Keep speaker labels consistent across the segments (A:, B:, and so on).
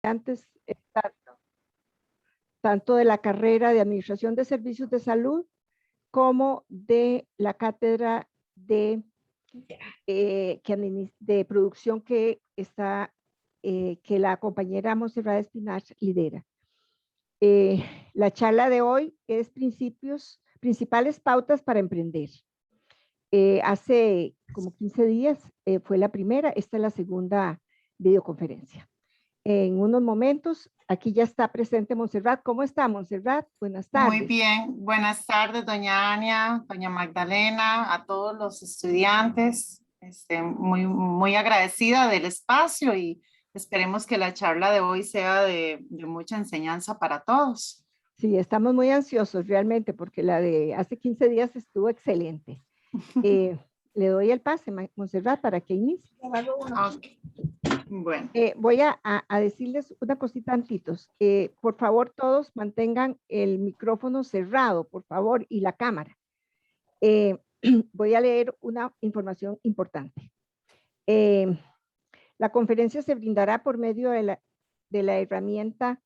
A: antes, tanto de la carrera de Administración de Servicios de Salud como de la cátedra de, de producción que la compañera Montserrat Espinach lidera. La charla de hoy es principales pautas para emprender. Hace como 15 días fue la primera, esta es la segunda videoconferencia. En unos momentos, aquí ya está presente Montserrat. ¿Cómo está, Montserrat? Buenas tardes.
B: Muy bien, buenas tardes, doña Ania, doña Magdalena, a todos los estudiantes. Muy agradecida del espacio y esperemos que la charla de hoy sea de mucha enseñanza para todos.
A: Sí, estamos muy ansiosos realmente porque la de hace 15 días estuvo excelente. Le doy el pase, Montserrat, para que inicie.
B: Okay. Bueno.
A: Voy a decirles una cosita antitos. Por favor, todos mantengan el micrófono cerrado, por favor, y la cámara. Voy a leer una información importante. La conferencia se brindará por medio de la herramienta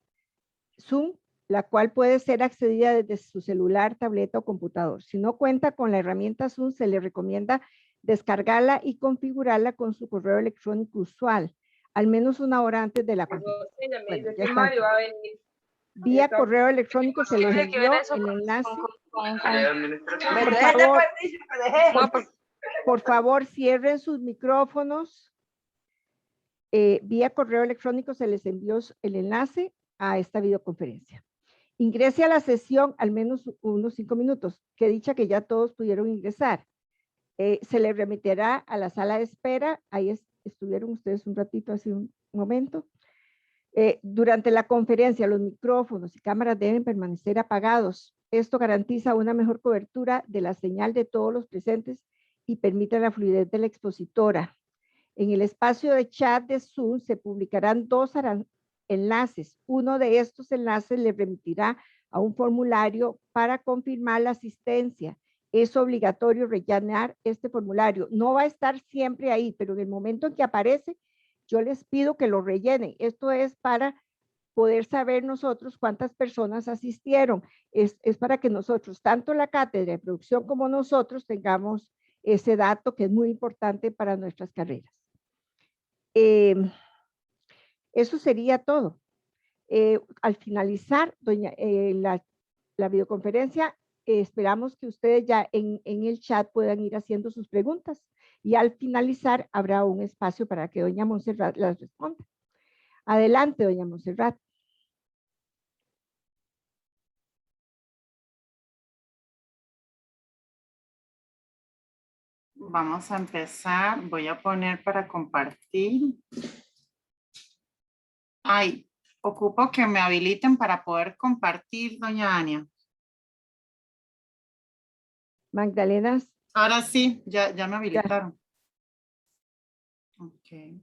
A: Zoom, la cual puede ser accedida desde su celular, tableta o computador. Si no cuenta con la herramienta Zoom, se le recomienda descargarla y configurarla con su correo electrónico usual, al menos una hora antes de la conferencia. Bueno, ya está. Vía correo electrónico se les envió el enlace. Por favor, cierren sus micrófonos. Vía correo electrónico se les envió el enlace a esta videoconferencia. Ingrese a la sesión al menos unos 5 minutos. Qué dicha que ya todos pudieron ingresar. Se les remitirá a la sala de espera. Ahí estuvieron ustedes un ratito, hace un momento. Durante la conferencia, los micrófonos y cámaras deben permanecer apagados. Esto garantiza una mejor cobertura de la señal de todos los presentes y permite la fluidez de la expositora. En el espacio de chat de Zoom se publicarán 2 enlaces. Uno de estos enlaces le remitirá a un formulario para confirmar la asistencia. Es obligatorio rellenar este formulario. No va a estar siempre ahí, pero en el momento en que aparece, yo les pido que lo rellenen. Esto es para poder saber nosotros cuántas personas asistieron. Es para que nosotros, tanto la cátedra de producción como nosotros, tengamos ese dato que es muy importante para nuestras carreras. Eso sería todo. Al finalizar la videoconferencia, esperamos que ustedes ya en el chat puedan ir haciendo sus preguntas y al finalizar habrá un espacio para que doña Montserrat las responda. Adelante, doña Montserrat.
B: Vamos a empezar. Voy a poner para compartir. Ay, ocupo que me habiliten para poder compartir, doña Ania.
A: Magdalena.
B: Ahora sí, ya me habilitaron. Ok.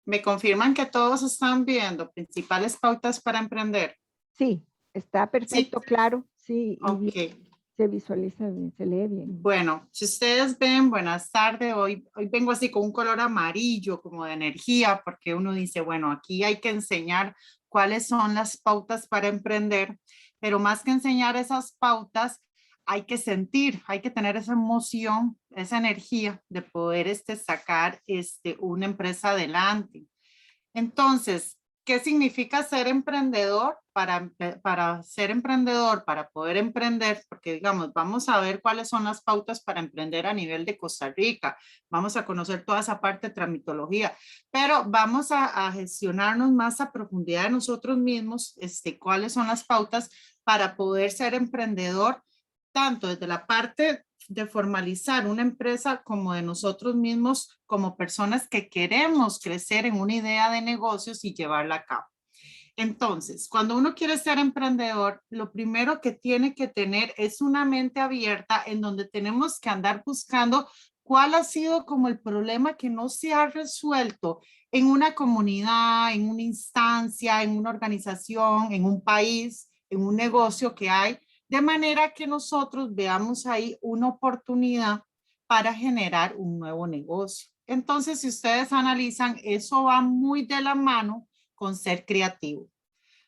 B: ¿Me confirman que todos están viendo principales pautas para emprender?
A: Sí, está perfecto, sí. Claro. Sí,
B: ok.
A: Bien, se visualiza bien, se lee bien.
B: Bueno, si ustedes ven, buenas tardes. Hoy vengo así con un color amarillo, como de energía, porque uno dice, bueno, aquí hay que enseñar cuáles son las pautas para emprender, pero más que enseñar esas pautas, hay que sentir, hay que tener esa emoción, esa energía de poder sacar una empresa adelante. Entonces, ¿qué significa ser emprendedor? Para ser emprendedor, para poder emprender, porque digamos, vamos a ver cuáles son las pautas para emprender a nivel de Costa Rica, vamos a conocer toda esa parte de tramitología, pero vamos a gestionarnos más a profundidad de nosotros mismos, cuáles son las pautas para poder ser emprendedor, tanto desde la parte de formalizar una empresa como de nosotros mismos como personas que queremos crecer en una idea de negocios y llevarla a cabo. Entonces, cuando uno quiere ser emprendedor, lo primero que tiene que tener es una mente abierta en donde tenemos que andar buscando cuál ha sido como el problema que no se ha resuelto en una comunidad, en una instancia, en una organización, en un país, en un negocio que hay, de manera que nosotros veamos ahí una oportunidad para generar un nuevo negocio. Entonces, si ustedes analizan, eso va muy de la mano con ser creativo.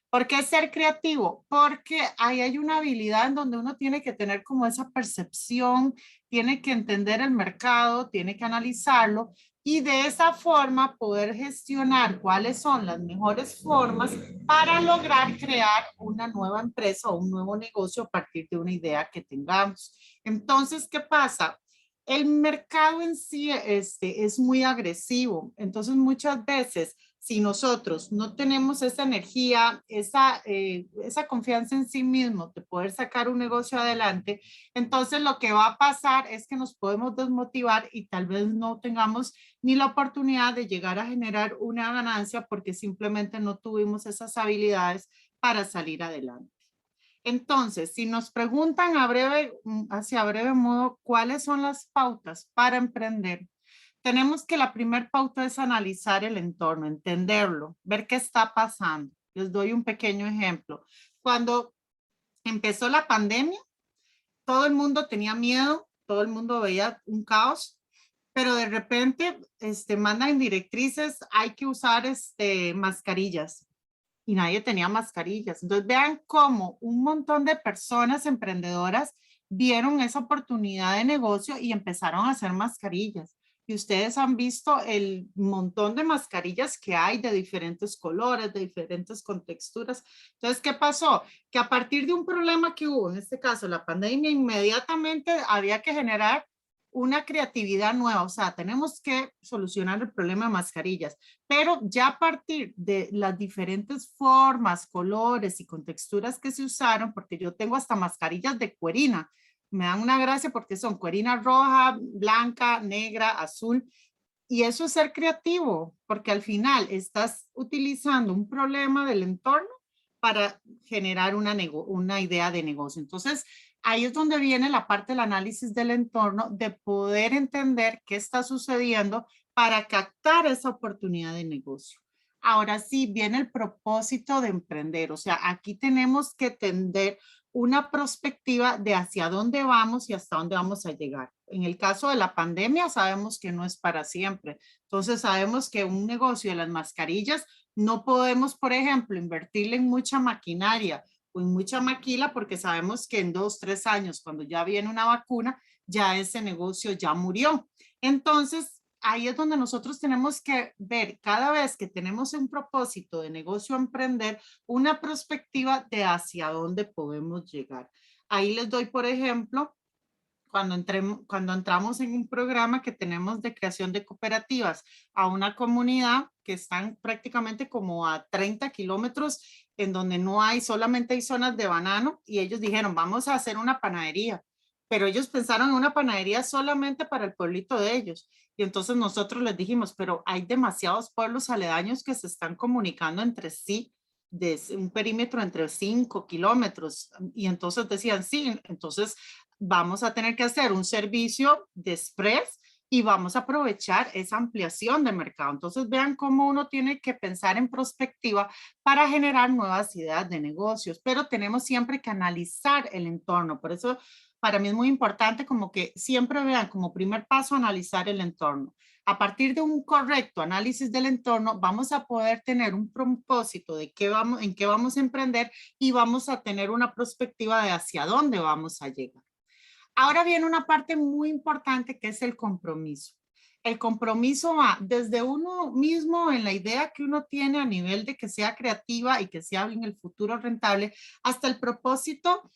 B: ¿Por qué ser creativo? Porque ahí hay una habilidad en donde uno tiene que tener como esa percepción, tiene que entender el mercado, tiene que analizarlo y de esa forma poder gestionar cuáles son las mejores formas para lograr crear una nueva empresa o un nuevo negocio a partir de una idea que tengamos. Entonces, ¿qué pasa? El mercado en sí es muy agresivo. Entonces, muchas veces si nosotros no tenemos esa energía, esa confianza en sí mismo de poder sacar un negocio adelante, entonces lo que va a pasar es que nos podemos desmotivar y tal vez no tengamos ni la oportunidad de llegar a generar una ganancia porque simplemente no tuvimos esas habilidades para salir adelante. Entonces, si nos preguntan hacia breve modo, ¿cuáles son las pautas para emprender? Tenemos que la primer pauta es analizar el entorno, entenderlo, ver qué está pasando. Les doy un pequeño ejemplo. Cuando empezó la pandemia, todo el mundo tenía miedo, todo el mundo veía un caos, pero de repente mandan directrices, hay que usar mascarillas y nadie tenía mascarillas. Entonces vean cómo un montón de personas emprendedoras vieron esa oportunidad de negocio y empezaron a hacer mascarillas. Y ustedes han visto el montón de mascarillas que hay de diferentes colores, de diferentes contexturas. Entonces, ¿qué pasó? Que a partir de un problema que hubo, en este caso la pandemia, inmediatamente había que generar una creatividad nueva, o sea, tenemos que solucionar el problema de mascarillas, pero ya a partir de las diferentes formas, colores y contexturas que se usaron, porque yo tengo hasta mascarillas de cuerina, me dan una gracia porque son cuerina roja, blanca, negra, azul, y eso es ser creativo, porque al final estás utilizando un problema del entorno para generar una idea de negocio. Entonces, ahí es donde viene la parte del análisis del entorno, de poder entender qué está sucediendo para captar esa oportunidad de negocio. Ahora sí, viene el propósito de emprender. O sea, aquí tenemos que tender una perspectiva de hacia dónde vamos y hasta dónde vamos a llegar. En el caso de la pandemia, sabemos que no es para siempre. Entonces, sabemos que un negocio de las mascarillas no podemos, por ejemplo, invertirle en mucha maquinaria o en mucha maquila porque sabemos que en 2, 3 años, cuando ya viene una vacuna, ya ese negocio ya murió. Entonces, ahí es donde nosotros tenemos que ver cada vez que tenemos un propósito de negocio a emprender, una perspectiva de hacia dónde podemos llegar. Ahí les doy, por ejemplo, cuando entramos en un programa que tenemos de creación de cooperativas a una comunidad que están prácticamente como a 30 kilómetros en donde no hay, solamente hay zonas de banano y ellos dijeron, vamos a hacer una panadería, pero ellos pensaron en una panadería solamente para el pueblito de ellos. Y entonces nosotros les dijimos, pero hay demasiados pueblos aledaños que se están comunicando entre sí de un perímetro entre 5 kilómetros. Y entonces decían, sí, entonces vamos a tener que hacer un servicio de express y vamos a aprovechar esa ampliación de mercado. Entonces vean cómo uno tiene que pensar en perspectiva para generar nuevas ideas de negocios, pero tenemos siempre que analizar el entorno. Por eso para mí es muy importante como que siempre vean como primer paso analizar el entorno. A partir de un correcto análisis del entorno, vamos a poder tener un propósito de en qué vamos a emprender y vamos a tener una perspectiva de hacia dónde vamos a llegar. Ahora viene una parte muy importante que es el compromiso. El compromiso va desde uno mismo en la idea que uno tiene a nivel de que sea creativa y que sea en el futuro rentable, hasta el propósito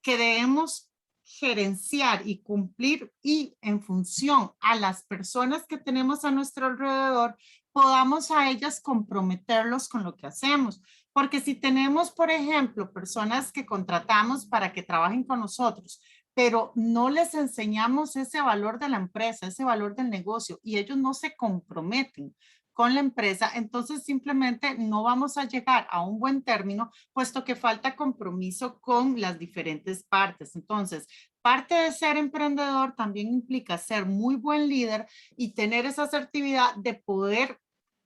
B: que debemos gerenciar y cumplir y en función a las personas que tenemos a nuestro alrededor, podamos a ellas comprometerlos con lo que hacemos. Porque si tenemos, por ejemplo, personas que contratamos para que trabajen con nosotros, pero no les enseñamos ese valor de la empresa, ese valor del negocio y ellos no se comprometen con la empresa, entonces simplemente no vamos a llegar a un buen término, puesto que falta compromiso con las diferentes partes. Entonces, parte de ser emprendedor también implica ser muy buen líder y tener esa asertividad de poder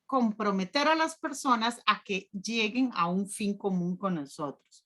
B: comprometer a las personas a que lleguen a un fin común con nosotros.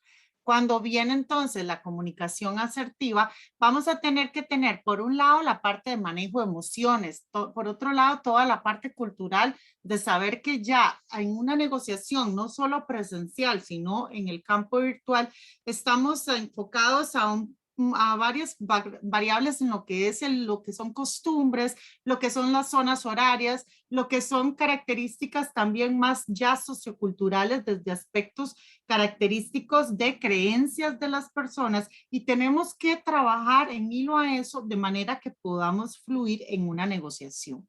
B: Cuando viene entonces la comunicación asertiva, vamos a tener que tener por un lado la parte de manejo de emociones, por otro lado toda la parte cultural de saber que ya en una negociación, no solo presencial, sino en el campo virtual, estamos enfocados a varias variables en lo que es lo que son costumbres, lo que son las zonas horarias, lo que son características también más ya socioculturales desde aspectos característicos de creencias de las personas, y tenemos que trabajar en hilo a eso de manera que podamos fluir en una negociación.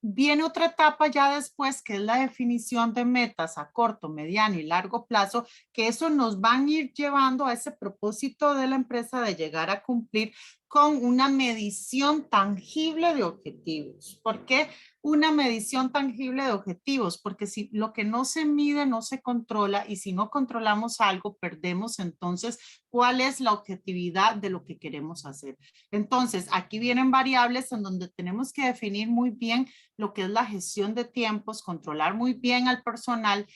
B: Viene otra etapa ya después, que es la definición de metas a corto, mediano y largo plazo, que eso nos van a ir llevando a ese propósito de la empresa de llegar a cumplir con una medición tangible de objetivos. ¿Por qué una medición tangible de objetivos? Porque si lo que no se mide no se controla, y si no controlamos algo, perdemos entonces cuál es la objetividad de lo que queremos hacer. Entonces, aquí vienen variables en donde tenemos que definir muy bien lo que es la gestión de tiempos, controlar muy bien al personal,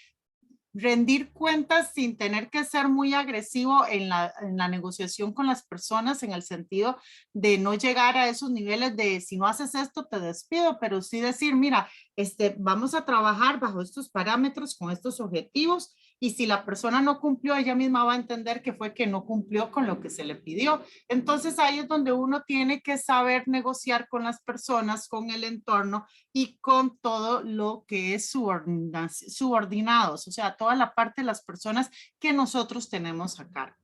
B: rendir cuentas sin tener que ser muy agresivo en la negociación con las personas, en el sentido de no llegar a esos niveles de si no haces esto te despido, pero sí decir, mira, vamos a trabajar bajo estos parámetros con estos objetivos, y si la persona no cumplió, ella misma va a entender que fue que no cumplió con lo que se le pidió. Entonces ahí es donde uno tiene que saber negociar con las personas, con el entorno y con todo lo que es subordinados, o sea, toda la parte de las personas que nosotros tenemos a cargo.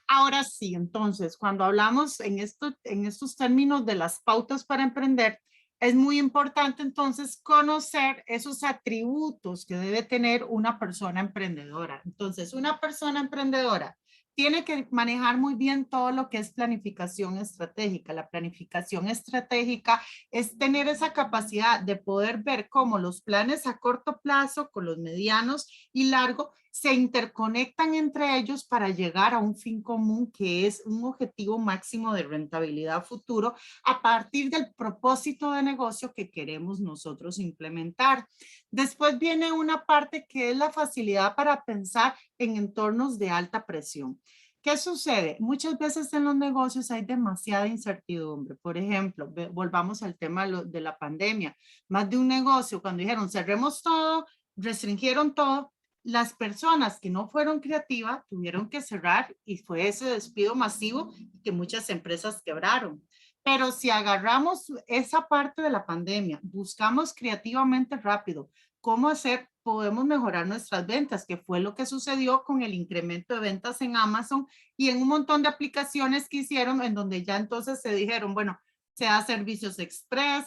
B: Ahora sí, entonces, cuando hablamos en estos términos de las pautas para emprender, es muy importante entonces conocer esos atributos que debe tener una persona emprendedora. Entonces, una persona emprendedora tiene que manejar muy bien todo lo que es planificación estratégica. La planificación estratégica es tener esa capacidad de poder ver cómo los planes a corto plazo con los medianos y largo se interconectan entre ellos para llegar a un fin común, que es un objetivo máximo de rentabilidad futuro a partir del propósito de negocio que queremos nosotros implementar. Después viene una parte que es la facilidad para pensar en entornos de alta presión. ¿Qué sucede? Muchas veces en los negocios hay demasiada incertidumbre. Por ejemplo, volvamos al tema de la pandemia. Más de un negocio, cuando dijeron cerremos todo, restringieron todo, las personas que no fueron creativas tuvieron que cerrar, y fue ese despido masivo que muchas empresas quebraron. Pero si agarramos esa parte de la pandemia, buscamos creativamente rápido cómo hacer, podemos mejorar nuestras ventas, que fue lo que sucedió con el incremento de ventas en Amazon y en un montón de aplicaciones que hicieron, en donde ya entonces se dijeron, bueno, se da servicios express,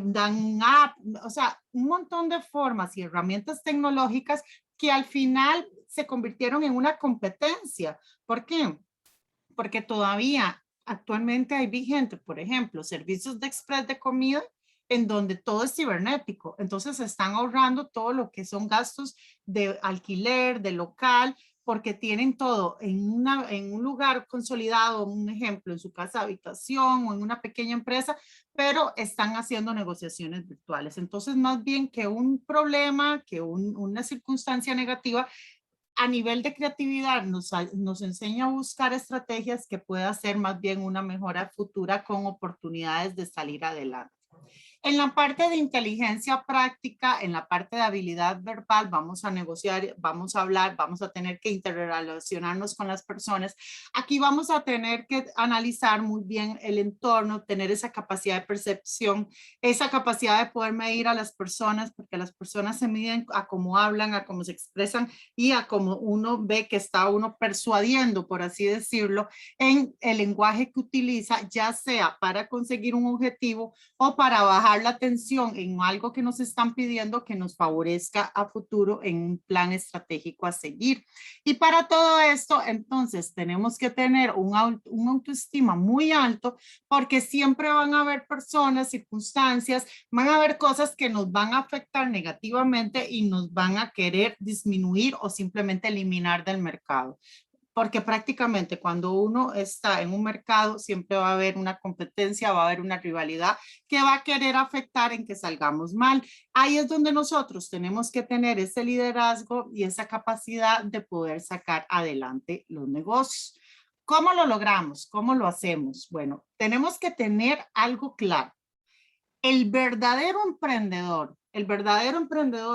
B: dan app, o sea, un montón de formas y herramientas tecnológicas que al final se convirtieron en una competencia. ¿Por qué? Porque todavía actualmente hay vigente, por ejemplo, servicios de express de comida en donde todo es cibernético. Entonces se están ahorrando todo lo que son gastos de alquiler, de local, porque tienen todo en un lugar consolidado, un ejemplo, en su casa habitación o en una pequeña empresa, pero están haciendo negociaciones virtuales. Entonces, más bien que un problema, que una circunstancia negativa, a nivel de creatividad nos enseña a buscar estrategias que pueda ser más bien una mejora futura con oportunidades de salir adelante. En la parte de inteligencia práctica, en la parte de habilidad verbal, vamos a negociar, vamos a hablar, vamos a tener que interrelacionarnos con las personas. Aquí vamos a tener que analizar muy bien el entorno, tener esa capacidad de percepción, esa capacidad de poder medir a las personas, porque las personas se miden a cómo hablan, a cómo se expresan y a cómo uno ve que está uno persuadiendo, por así decirlo, en el lenguaje que utiliza, ya sea para conseguir un objetivo o para bajar la atención en algo que nos están pidiendo que nos favorezca a futuro en un plan estratégico a seguir. Y para todo esto, entonces, tenemos que tener un autoestima muy alto, porque siempre van a haber personas, circunstancias, van a haber cosas que nos van a afectar negativamente y nos van a querer disminuir o simplemente eliminar del mercado. porque prácticamente cuando uno está en un mercado siempre va a haber una competencia, va a haber una rivalidad que va a querer afectar en que salgamos mal. Ahí es donde nosotros tenemos que tener ese liderazgo y esa capacidad de poder sacar adelante los negocios. ¿Cómo lo logramos? ¿Cómo lo hacemos? Bueno, tenemos que tener algo claro. El verdadero emprendedor,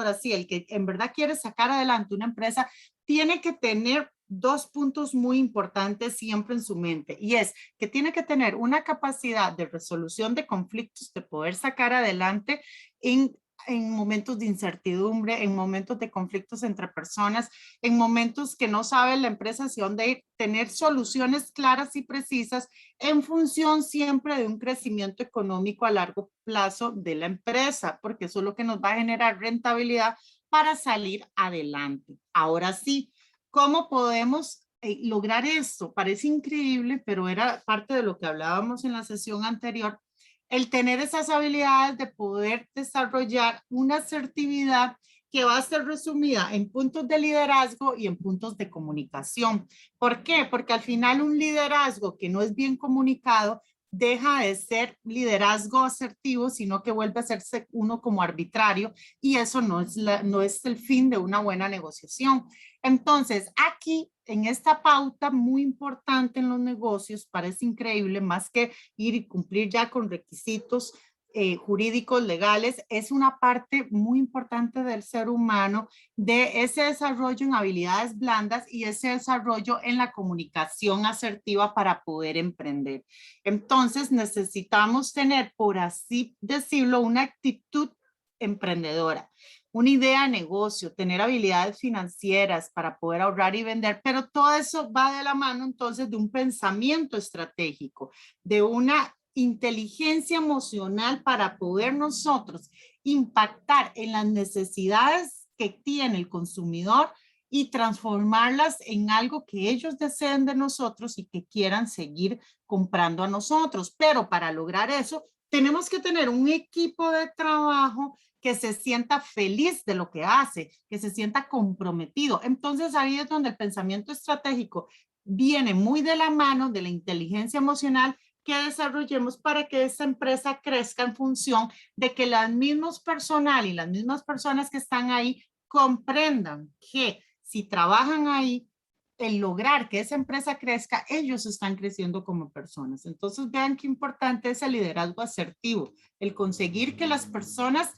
B: así, el que en verdad quiere sacar adelante una empresa, tiene que tener dos puntos muy importantes siempre en su mente, y es que tiene que tener una capacidad de resolución de conflictos, de poder sacar adelante en momentos de incertidumbre, en momentos de conflictos entre personas, en momentos que no sabe la empresa hacia dónde ir, tener soluciones claras y precisas en función siempre de un crecimiento económico a largo plazo de la empresa, porque eso es lo que nos va a generar rentabilidad para salir adelante. Ahora sí, ¿cómo podemos lograr esto? Parece increíble, pero era parte de lo que hablábamos en la sesión anterior, el tener esas habilidades de poder desarrollar una asertividad que va a ser resumida en puntos de liderazgo y en puntos de comunicación. ¿Por qué? Porque al final un liderazgo que no es bien comunicado deja de ser liderazgo asertivo, sino que vuelve a serse uno como arbitrario, y eso no es el fin de una buena negociación. Entonces, aquí en esta pauta muy importante en los negocios, parece increíble, más que ir y cumplir ya con requisitos jurídicos, legales, es una parte muy importante del ser humano, de ese desarrollo en habilidades blandas y ese desarrollo en la comunicación asertiva para poder emprender. Entonces necesitamos tener, por así decirlo, una actitud emprendedora, una idea de negocio, tener habilidades financieras para poder ahorrar y vender, pero todo eso va de la mano entonces de un pensamiento estratégico, de una inteligencia emocional para poder nosotros impactar en las necesidades que tiene el consumidor y transformarlas en algo que ellos deseen de nosotros y que quieran seguir comprando a nosotros. Pero para lograr eso, tenemos que tener un equipo de trabajo que se sienta feliz de lo que hace, que se sienta comprometido. Entonces ahí es donde el pensamiento estratégico viene muy de la mano de la inteligencia emocional que desarrollemos para que esta empresa crezca en función de que las mismas personal y las mismas personas que están ahí comprendan que si trabajan ahí, el lograr que esa empresa crezca, ellos están creciendo como personas. Entonces vean qué importante es el liderazgo asertivo, el conseguir que las personas,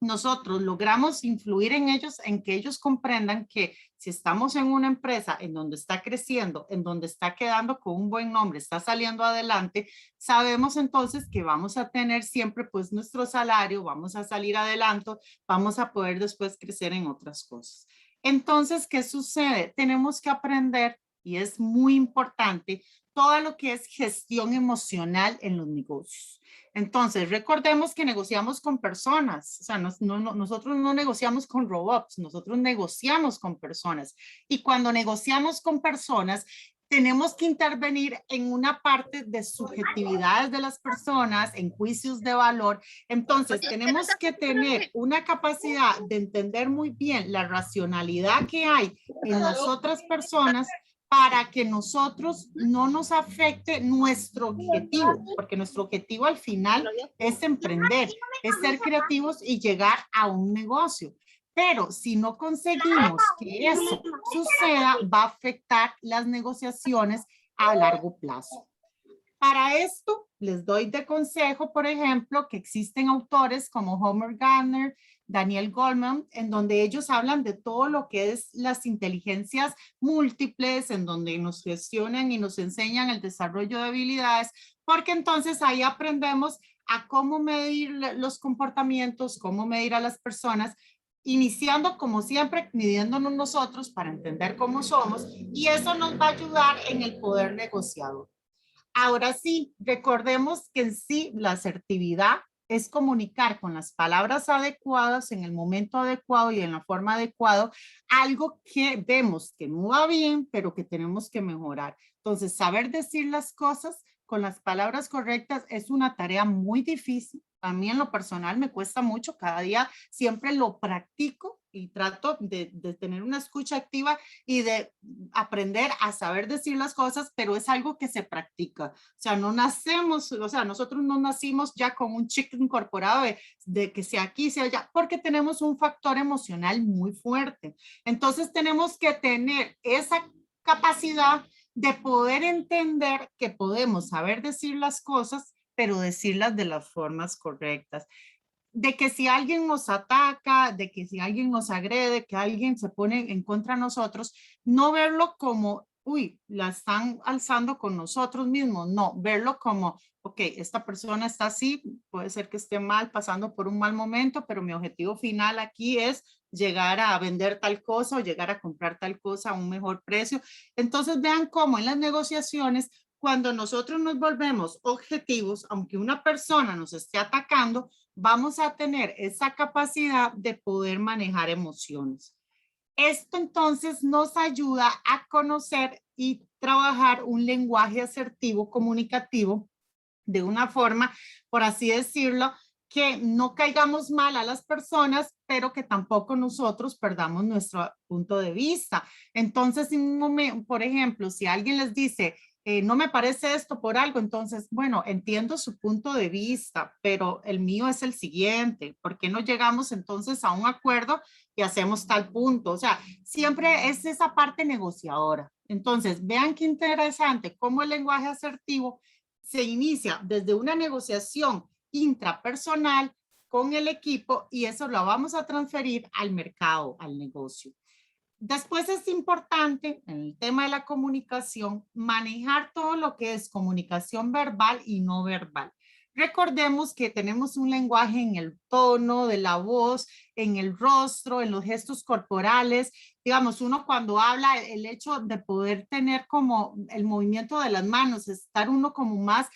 B: nosotros logramos influir en ellos, en que ellos comprendan que si estamos en una empresa en donde está creciendo, en donde está quedando con un buen nombre, está saliendo adelante, sabemos entonces que vamos a tener siempre pues nuestro salario, vamos a salir adelante, vamos a poder después crecer en otras cosas. Entonces, ¿qué sucede? Tenemos que aprender, y es muy importante, todo lo que es gestión emocional en los negocios. Entonces, recordemos que negociamos con personas, o sea, nosotros no negociamos con robots, nosotros negociamos con personas. Y cuando negociamos con personas, tenemos que intervenir en una parte de subjetividades de las personas, en juicios de valor. Entonces, tenemos que tener una capacidad de entender muy bien la racionalidad que hay en las otras personas para que nosotros no nos afecte nuestro objetivo, porque nuestro objetivo al final es emprender, es ser creativos y llegar a un negocio. Pero si no conseguimos que eso suceda, va a afectar las negociaciones a largo plazo. Para esto, les doy de consejo, por ejemplo, que existen autores como Homer Gardner, Daniel Goleman, en donde ellos hablan de todo lo que es las inteligencias múltiples, en donde nos gestionan y nos enseñan el desarrollo de habilidades, porque entonces ahí aprendemos a cómo medir los comportamientos, cómo medir a las personas, iniciando como siempre, midiéndonos nosotros para entender cómo somos, y eso nos va a ayudar en el poder negociador. Ahora sí, recordemos que en sí la asertividad es comunicar con las palabras adecuadas en el momento adecuado y en la forma adecuada algo que vemos que no va bien, pero que tenemos que mejorar. Entonces, saber decir las cosas con las palabras correctas es una tarea muy difícil. A mí en lo personal me cuesta mucho, cada día siempre lo practico y trato de tener una escucha activa y de aprender a saber decir las cosas, pero es algo que se practica. O sea, no nacemos, o sea, nosotros no nacimos ya con un chip incorporado de que sea aquí, sea allá, porque tenemos un factor emocional muy fuerte. Entonces tenemos que tener esa capacidad de poder entender que podemos saber decir las cosas, pero decirlas de las formas correctas. De que si alguien nos ataca, de que si alguien nos agrede, que alguien se pone en contra de nosotros, no verlo como, uy, la están alzando con nosotros mismos, no, verlo como, ok, esta persona está así, puede ser que esté mal, pasando por un mal momento, pero mi objetivo final aquí es llegar a vender tal cosa o llegar a comprar tal cosa a un mejor precio. Entonces vean cómo en las negociaciones, cuando nosotros nos volvemos objetivos, aunque una persona nos esté atacando, vamos a tener esa capacidad de poder manejar emociones. Esto entonces nos ayuda a conocer y trabajar un lenguaje asertivo comunicativo de una forma, por así decirlo, que no caigamos mal a las personas, pero que tampoco nosotros perdamos nuestro punto de vista. Entonces, en un momento, por ejemplo, si alguien les dice, no me parece esto por algo, entonces, bueno, entiendo su punto de vista, pero el mío es el siguiente. ¿Por qué no llegamos entonces a un acuerdo y hacemos tal punto? O sea, siempre es esa parte negociadora. Entonces, vean qué interesante cómo el lenguaje asertivo se inicia desde una negociación intrapersonal con el equipo y eso lo vamos a transferir al mercado, al negocio. Después es importante en el tema de la comunicación manejar todo lo que es comunicación verbal y no verbal. Recordemos que tenemos un lenguaje en el tono de la voz, en el rostro, en los gestos corporales. Digamos, uno cuando habla, el hecho de poder tener como el movimiento de las manos, estar uno como más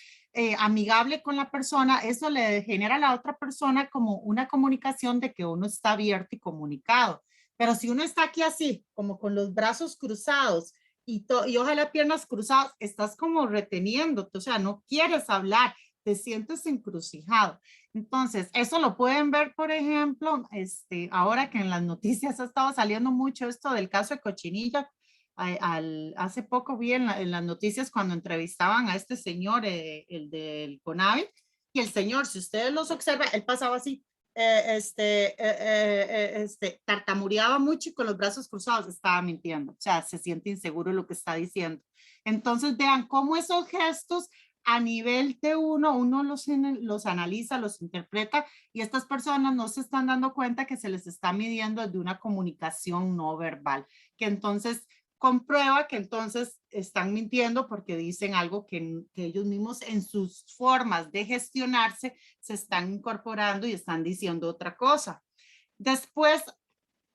B: amigable con la persona, eso le genera a la otra persona como una comunicación de que uno está abierto y comunicado. Pero si uno está aquí así, como con los brazos cruzados y ojalá piernas cruzadas, estás como reteniéndote, o sea, no quieres hablar, te sientes encrucijado. Entonces, eso lo pueden ver, por ejemplo, ahora que en las noticias ha estado saliendo mucho esto del caso de Cochinilla. Hace poco vi en las noticias cuando entrevistaban a este señor, el del CONAVI, y el señor, si ustedes los observan, él pasaba así, tartamudeaba mucho y con los brazos cruzados estaba mintiendo, o sea, se siente inseguro lo que está diciendo. Entonces vean cómo esos gestos a nivel de uno los analiza, los interpreta y estas personas no se están dando cuenta que se les está midiendo de una comunicación no verbal, que entonces comprueba que entonces están mintiendo porque dicen algo que ellos mismos en sus formas de gestionarse se están incorporando y están diciendo otra cosa. Después,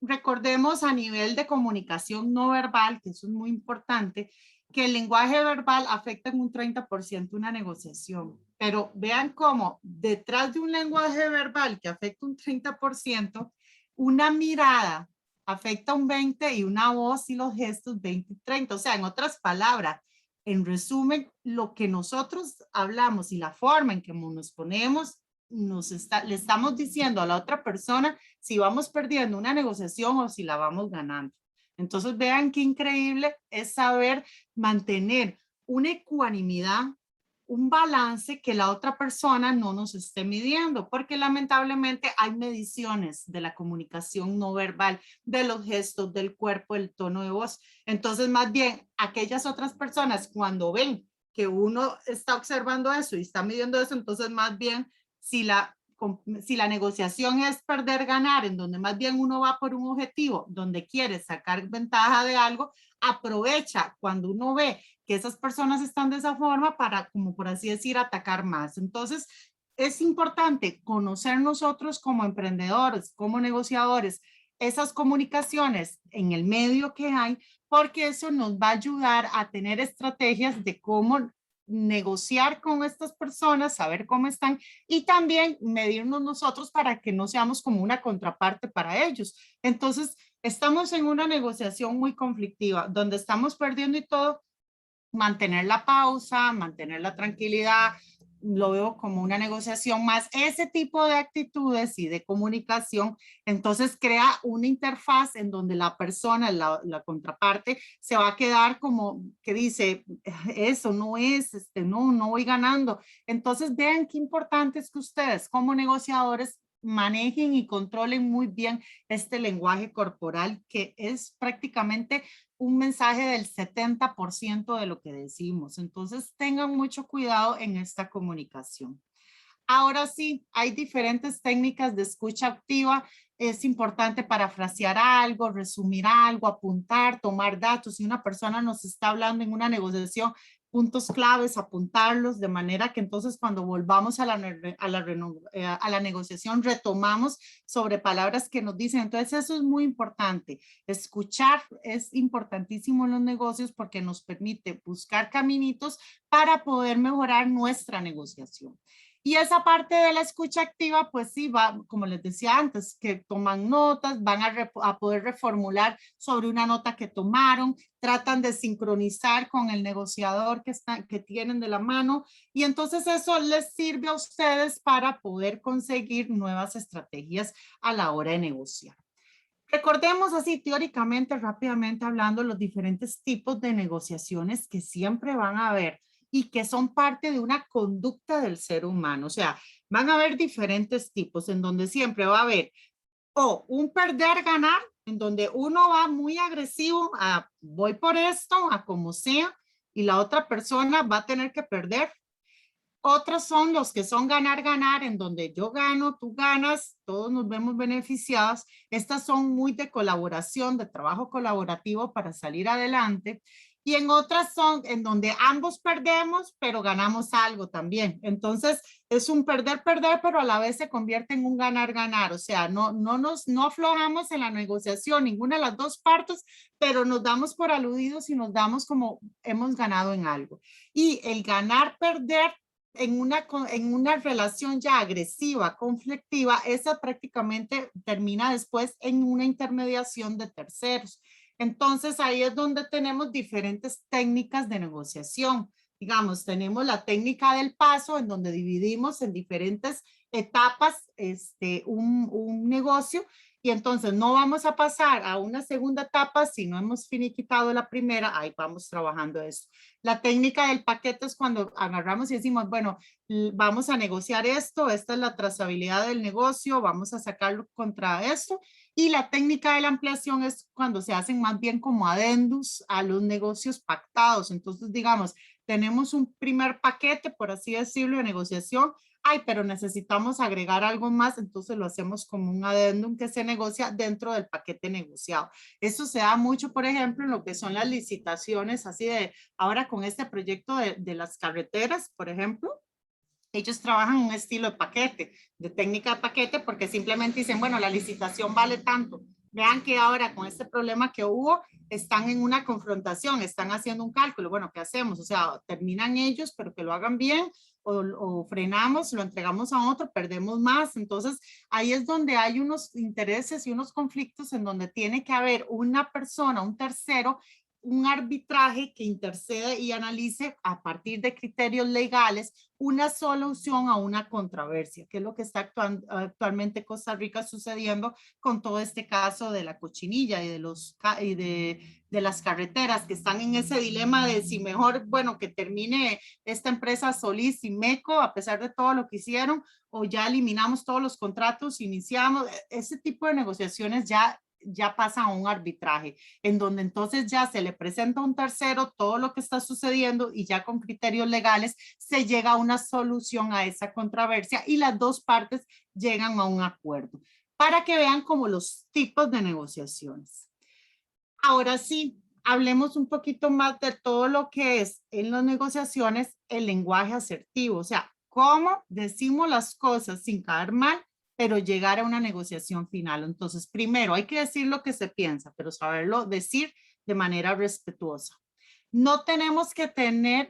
B: recordemos a nivel de comunicación no verbal, que eso es muy importante, que el lenguaje verbal afecta en un 30% una negociación. Pero vean cómo detrás de un lenguaje verbal que afecta un 30%, una mirada afecta un 20% y una voz y los gestos 20 y 30%. O sea, en otras palabras, en resumen, lo que nosotros hablamos y la forma en que nos ponemos, le estamos diciendo a la otra persona si vamos perdiendo una negociación o si la vamos ganando. Entonces vean qué increíble es saber mantener una ecuanimidad, un balance que la otra persona no nos esté midiendo, porque lamentablemente hay mediciones de la comunicación no verbal, de los gestos del cuerpo, el tono de voz. Entonces más bien aquellas otras personas cuando ven que uno está observando eso y está midiendo eso, entonces más bien si la negociación es perder, ganar, en donde más bien uno va por un objetivo, donde quiere sacar ventaja de algo, aprovecha cuando uno ve que esas personas están de esa forma para, como por así decir, atacar más. Entonces, es importante conocer nosotros como emprendedores, como negociadores, esas comunicaciones en el medio que hay, porque eso nos va a ayudar a tener estrategias de cómo negociar con estas personas, saber cómo están y también medirnos nosotros para que no seamos como una contraparte para ellos. Entonces, estamos en una negociación muy conflictiva, donde estamos perdiendo y todo, mantener la pausa, mantener la tranquilidad, lo veo como una negociación más. Ese tipo de actitudes y de comunicación, entonces crea una interfaz en donde la persona, la contraparte, se va a quedar como que dice, eso no es, no voy ganando. Entonces vean qué importante es que ustedes como negociadores manejen y controlen muy bien este lenguaje corporal, que es prácticamente un mensaje del 70% de lo que decimos. Entonces tengan mucho cuidado en esta comunicación. Ahora sí, hay diferentes técnicas de escucha activa. Es importante parafrasear algo, resumir algo, apuntar, tomar datos. Si una persona nos está hablando en una negociación, puntos claves, apuntarlos de manera que entonces cuando volvamos a la negociación retomamos sobre palabras que nos dicen. Entonces eso es muy importante. Escuchar es importantísimo en los negocios porque nos permite buscar caminitos para poder mejorar nuestra negociación. Y esa parte de la escucha activa, pues sí, va, como les decía antes, que toman notas, van a poder reformular sobre una nota que tomaron, tratan de sincronizar con el negociador que tienen de la mano, y entonces eso les sirve a ustedes para poder conseguir nuevas estrategias a la hora de negociar. Recordemos así teóricamente, rápidamente hablando, los diferentes tipos de negociaciones que siempre van a haber y que son parte de una conducta del ser humano. O sea, van a haber diferentes tipos en donde siempre va a haber o un perder-ganar, en donde uno va muy agresivo a voy por esto, a como sea, y la otra persona va a tener que perder. Otros son los que son ganar, ganar, en donde yo gano, tú ganas, todos nos vemos beneficiados. Estas son muy de colaboración, de trabajo colaborativo para salir adelante. Y en otras son en donde ambos perdemos, pero ganamos algo también. Entonces es un perder, perder, pero a la vez se convierte en un ganar, ganar. O sea, no aflojamos en la negociación, ninguna de las dos partes, pero nos damos por aludidos y nos damos como hemos ganado en algo. Y el ganar, perder en una relación ya agresiva, conflictiva, esa prácticamente termina después en una intermediación de terceros. Entonces ahí es donde tenemos diferentes técnicas de negociación. Digamos, tenemos la técnica del paso en donde dividimos en diferentes etapas un negocio y entonces no vamos a pasar a una segunda etapa si no hemos finiquitado la primera, ahí vamos trabajando eso. La técnica del paquete es cuando agarramos y decimos, bueno, vamos a negociar esto, esta es la trazabilidad del negocio, vamos a sacarlo contra esto. Y la técnica de la ampliación es cuando se hacen más bien como adendus a los negocios pactados. Entonces, digamos, tenemos un primer paquete, por así decirlo, de negociación. Ay, pero necesitamos agregar algo más, entonces lo hacemos como un adendum que se negocia dentro del paquete negociado. Eso se da mucho, por ejemplo, en lo que son las licitaciones, así de ahora con este proyecto de las carreteras, por ejemplo, ellos trabajan un estilo de paquete, de técnica de paquete, porque simplemente dicen, bueno, la licitación vale tanto. Vean que ahora con este problema que hubo, están en una confrontación, están haciendo un cálculo. Bueno, ¿qué hacemos? O sea, terminan ellos, pero que lo hagan bien, o frenamos, lo entregamos a otro, perdemos más. Entonces, ahí es donde hay unos intereses y unos conflictos en donde tiene que haber una persona, un tercero, un arbitraje que intercede y analice a partir de criterios legales una solución a una controversia, que es lo que está actualmente en Costa Rica sucediendo con todo este caso de la cochinilla y de las carreteras que están en ese dilema de si mejor, bueno, que termine esta empresa Solís y Meco a pesar de todo lo que hicieron o ya eliminamos todos los contratos, iniciamos, ese tipo de negociaciones ya pasa a un arbitraje, en donde entonces ya se le presenta a un tercero todo lo que está sucediendo y ya con criterios legales se llega a una solución a esa controversia y las dos partes llegan a un acuerdo, para que vean como los tipos de negociaciones. Ahora sí, hablemos un poquito más de todo lo que es en las negociaciones el lenguaje asertivo, o sea, cómo decimos las cosas sin caer mal, pero llegar a una negociación final. Entonces, primero hay que decir lo que se piensa, pero saberlo decir de manera respetuosa. No tenemos que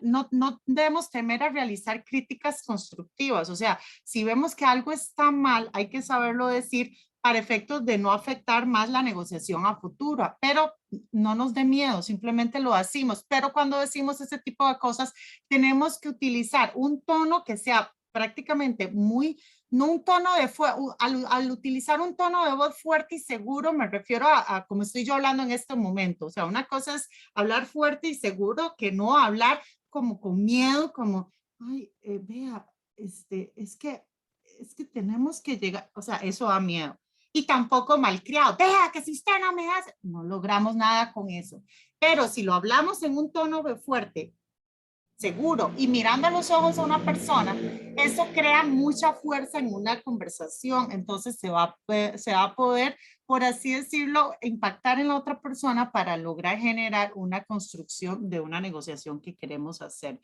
B: no debemos temer a realizar críticas constructivas. O sea, si vemos que algo está mal, hay que saberlo decir, para efectos de no afectar más la negociación a futuro, pero no nos dé miedo, simplemente lo hacemos. Pero cuando decimos ese tipo de cosas, tenemos que utilizar un tono que sea prácticamente muy, no un tono de al utilizar un tono de voz fuerte y seguro, me refiero a como estoy yo hablando en este momento. O sea, una cosa es hablar fuerte y seguro, que no hablar como con miedo, como, ay, vea, es que tenemos que llegar, o sea, eso da miedo. Y tampoco malcriado, vea que si usted no me hace, no logramos nada con eso. Pero si lo hablamos en un tono fuerte, seguro y mirando a los ojos a una persona, eso crea mucha fuerza en una conversación. Entonces se va a poder, por así decirlo, impactar en la otra persona para lograr generar una construcción de una negociación que queremos hacer.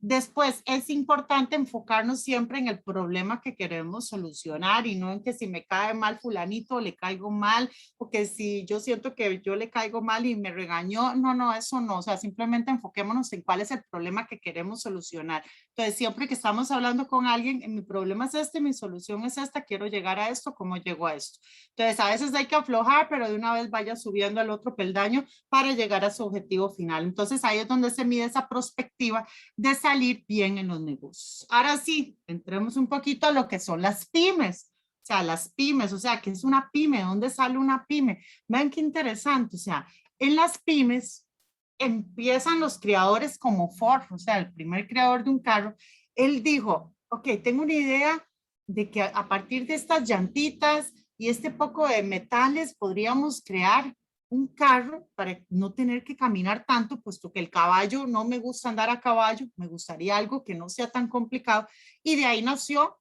B: Después, es importante enfocarnos siempre en el problema que queremos solucionar y no en que si me cae mal fulanito, le caigo mal, o que si yo siento que yo le caigo mal y me regañó. No, no, eso no. O sea, simplemente enfoquémonos en cuál es el problema que queremos solucionar. Entonces, siempre que estamos hablando con alguien, mi problema es este, mi solución es esta, quiero llegar a esto, ¿cómo llego a esto? Entonces, a veces hay que aflojar, pero de una vez vaya subiendo al otro peldaño para llegar a su objetivo final. Entonces, ahí es donde se mide esa perspectiva de salir bien en los negocios. Ahora sí, entremos un poquito a lo que son las pymes. O sea, las pymes, o sea, ¿qué es una pyme? ¿Dónde sale una pyme? Vean qué interesante, o sea, en las pymes empiezan los creadores como Ford, o sea, el primer creador de un carro. Él dijo, ok, tengo una idea de que a partir de estas llantitas y este poco de metales podríamos crear un carro para no tener que caminar tanto, puesto que el caballo, no me gusta andar a caballo, me gustaría algo que no sea tan complicado. Y de ahí nació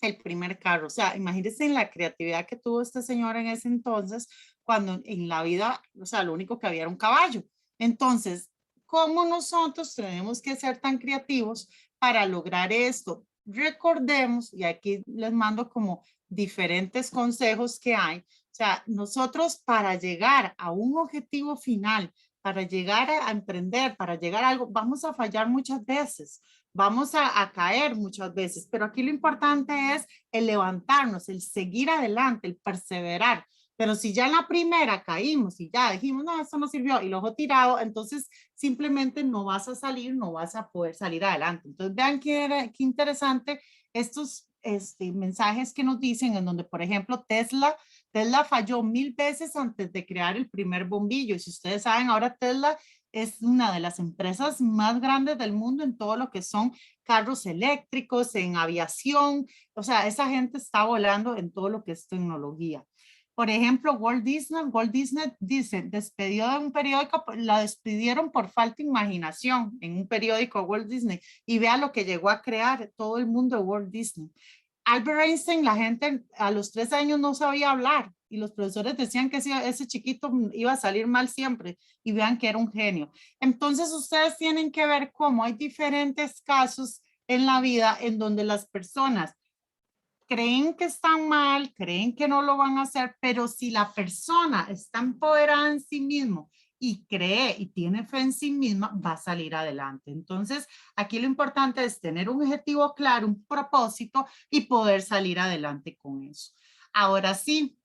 B: el primer carro. O sea, imagínense en la creatividad que tuvo este señor en ese entonces, cuando en la vida, o sea, lo único que había era un caballo. Entonces, ¿cómo nosotros tenemos que ser tan creativos para lograr esto? Recordemos, y aquí les mando como diferentes consejos que hay. O sea, nosotros para llegar a un objetivo final, para llegar a emprender, para llegar a algo, vamos a fallar muchas veces, vamos a caer muchas veces, pero aquí lo importante es el levantarnos, el seguir adelante, el perseverar. Pero si ya en la primera caímos y ya dijimos, no, esto no sirvió y lo ojo tirado, entonces simplemente no vas a salir, no vas a poder salir adelante. Entonces vean qué interesante estos mensajes que nos dicen en donde, por ejemplo, Tesla falló 1000 veces antes de crear el primer bombillo. Y si ustedes saben, ahora Tesla es una de las empresas más grandes del mundo en todo lo que son carros eléctricos, en aviación. O sea, esa gente está volando en todo lo que es tecnología. Por ejemplo, Walt Disney dice, despedió de un periódico, la despidieron por falta de imaginación en un periódico Walt Disney, y vea lo que llegó a crear todo el mundo de Walt Disney. Albert Einstein, la gente a los 3 años no sabía hablar y los profesores decían que ese chiquito iba a salir mal siempre, y vean que era un genio. Entonces ustedes tienen que ver cómo hay diferentes casos en la vida en donde las personas creen que están mal, creen que no lo van a hacer, pero si la persona está empoderada en sí mismo y cree y tiene fe en sí misma, va a salir adelante. Entonces, aquí lo importante es tener un objetivo claro, un propósito, y poder salir adelante con eso. Ahora sí,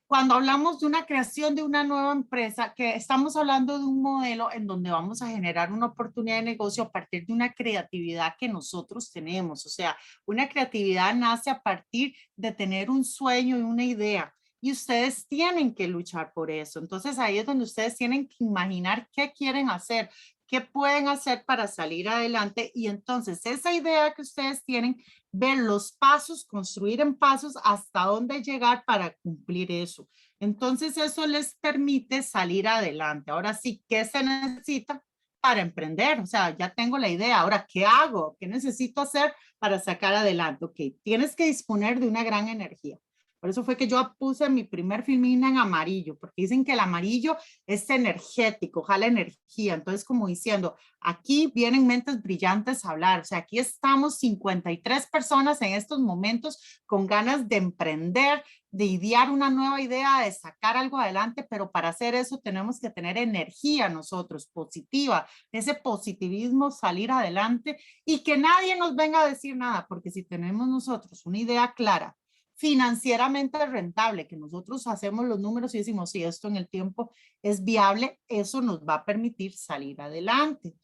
B: cuando hablamos de una creación de una nueva empresa, que estamos hablando de un modelo en donde vamos a generar una oportunidad de negocio a partir de una creatividad que nosotros tenemos. O sea, una creatividad nace a partir de tener un sueño y una idea. Y ustedes tienen que luchar por eso. Entonces ahí es donde ustedes tienen que imaginar qué quieren hacer, qué pueden hacer para salir adelante. Y entonces esa idea que ustedes tienen, ver los pasos, construir en pasos hasta dónde llegar para cumplir eso. Entonces eso les permite salir adelante. Ahora sí, ¿qué se necesita para emprender? O sea, ya tengo la idea. Ahora, ¿qué hago? ¿Qué necesito hacer para sacar adelante? Ok, tienes que disponer de una gran energía. Por eso fue que yo puse mi primer filmina en amarillo, porque dicen que el amarillo es energético, jala energía. Entonces, como diciendo, aquí vienen mentes brillantes a hablar. O sea, aquí estamos 53 personas en estos momentos con ganas de emprender, de idear una nueva idea, de sacar algo adelante, pero para hacer eso tenemos que tener energía nosotros, positiva, ese positivismo, salir adelante y que nadie nos venga a decir nada, porque si tenemos nosotros una idea clara, financieramente rentable, que nosotros hacemos los números y decimos, si esto en el tiempo es viable, eso nos va a permitir salir adelante.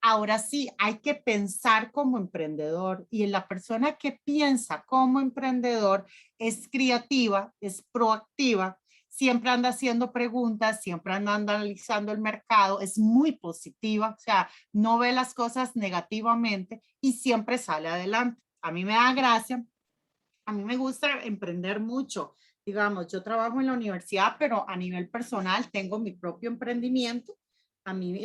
B: Ahora sí, hay que pensar como emprendedor, y la persona que piensa como emprendedor es creativa, es proactiva, siempre anda haciendo preguntas, siempre anda analizando el mercado, es muy positiva, o sea, no ve las cosas negativamente y siempre sale adelante. A mí me da gracia, a mí me gusta emprender mucho. Digamos, yo trabajo en la universidad, pero a nivel personal tengo mi propio emprendimiento. A mí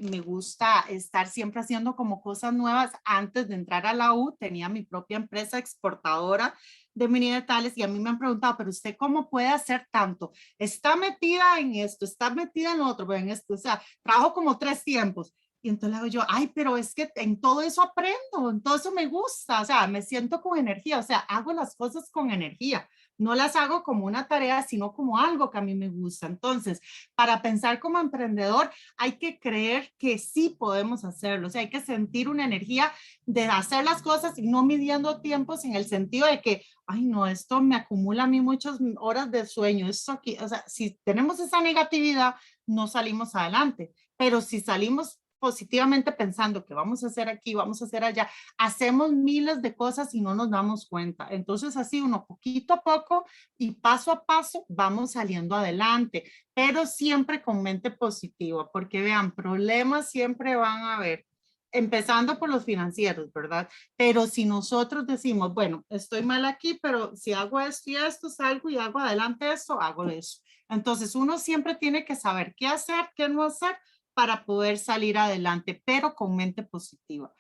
B: me gusta estar siempre haciendo como cosas nuevas. Antes de entrar a la U tenía mi propia empresa exportadora de mini detalles y a mí me han preguntado, pero usted cómo puede hacer tanto? Está metida en esto, está metida en lo otro, pero en esto, o sea, trabajo como 3 tiempos. Y entonces le hago yo, ay, pero es que en todo eso aprendo, en todo eso me gusta, o sea, me siento con energía, o sea, hago las cosas con energía, no las hago como una tarea, sino como algo que a mí me gusta. Entonces, para pensar como emprendedor, hay que creer que sí podemos hacerlo, o sea, hay que sentir una energía de hacer las cosas y no midiendo tiempos en el sentido de que, ay, no, esto me acumula a mí muchas horas de sueño, esto aquí, o sea, si tenemos esa negatividad, no salimos adelante, pero si salimos positivamente pensando que vamos a hacer aquí, vamos a hacer allá, hacemos miles de cosas y no nos damos cuenta. Entonces así uno poquito a poco y paso a paso vamos saliendo adelante, pero siempre con mente positiva, porque vean, problemas siempre van a haber. Empezando por los financieros, ¿verdad? Pero si nosotros decimos, bueno, estoy mal aquí, pero si hago esto y esto, salgo y hago adelante esto, hago eso. Entonces uno siempre tiene que saber qué hacer, qué no hacer, para poder salir adelante, pero con mente positiva.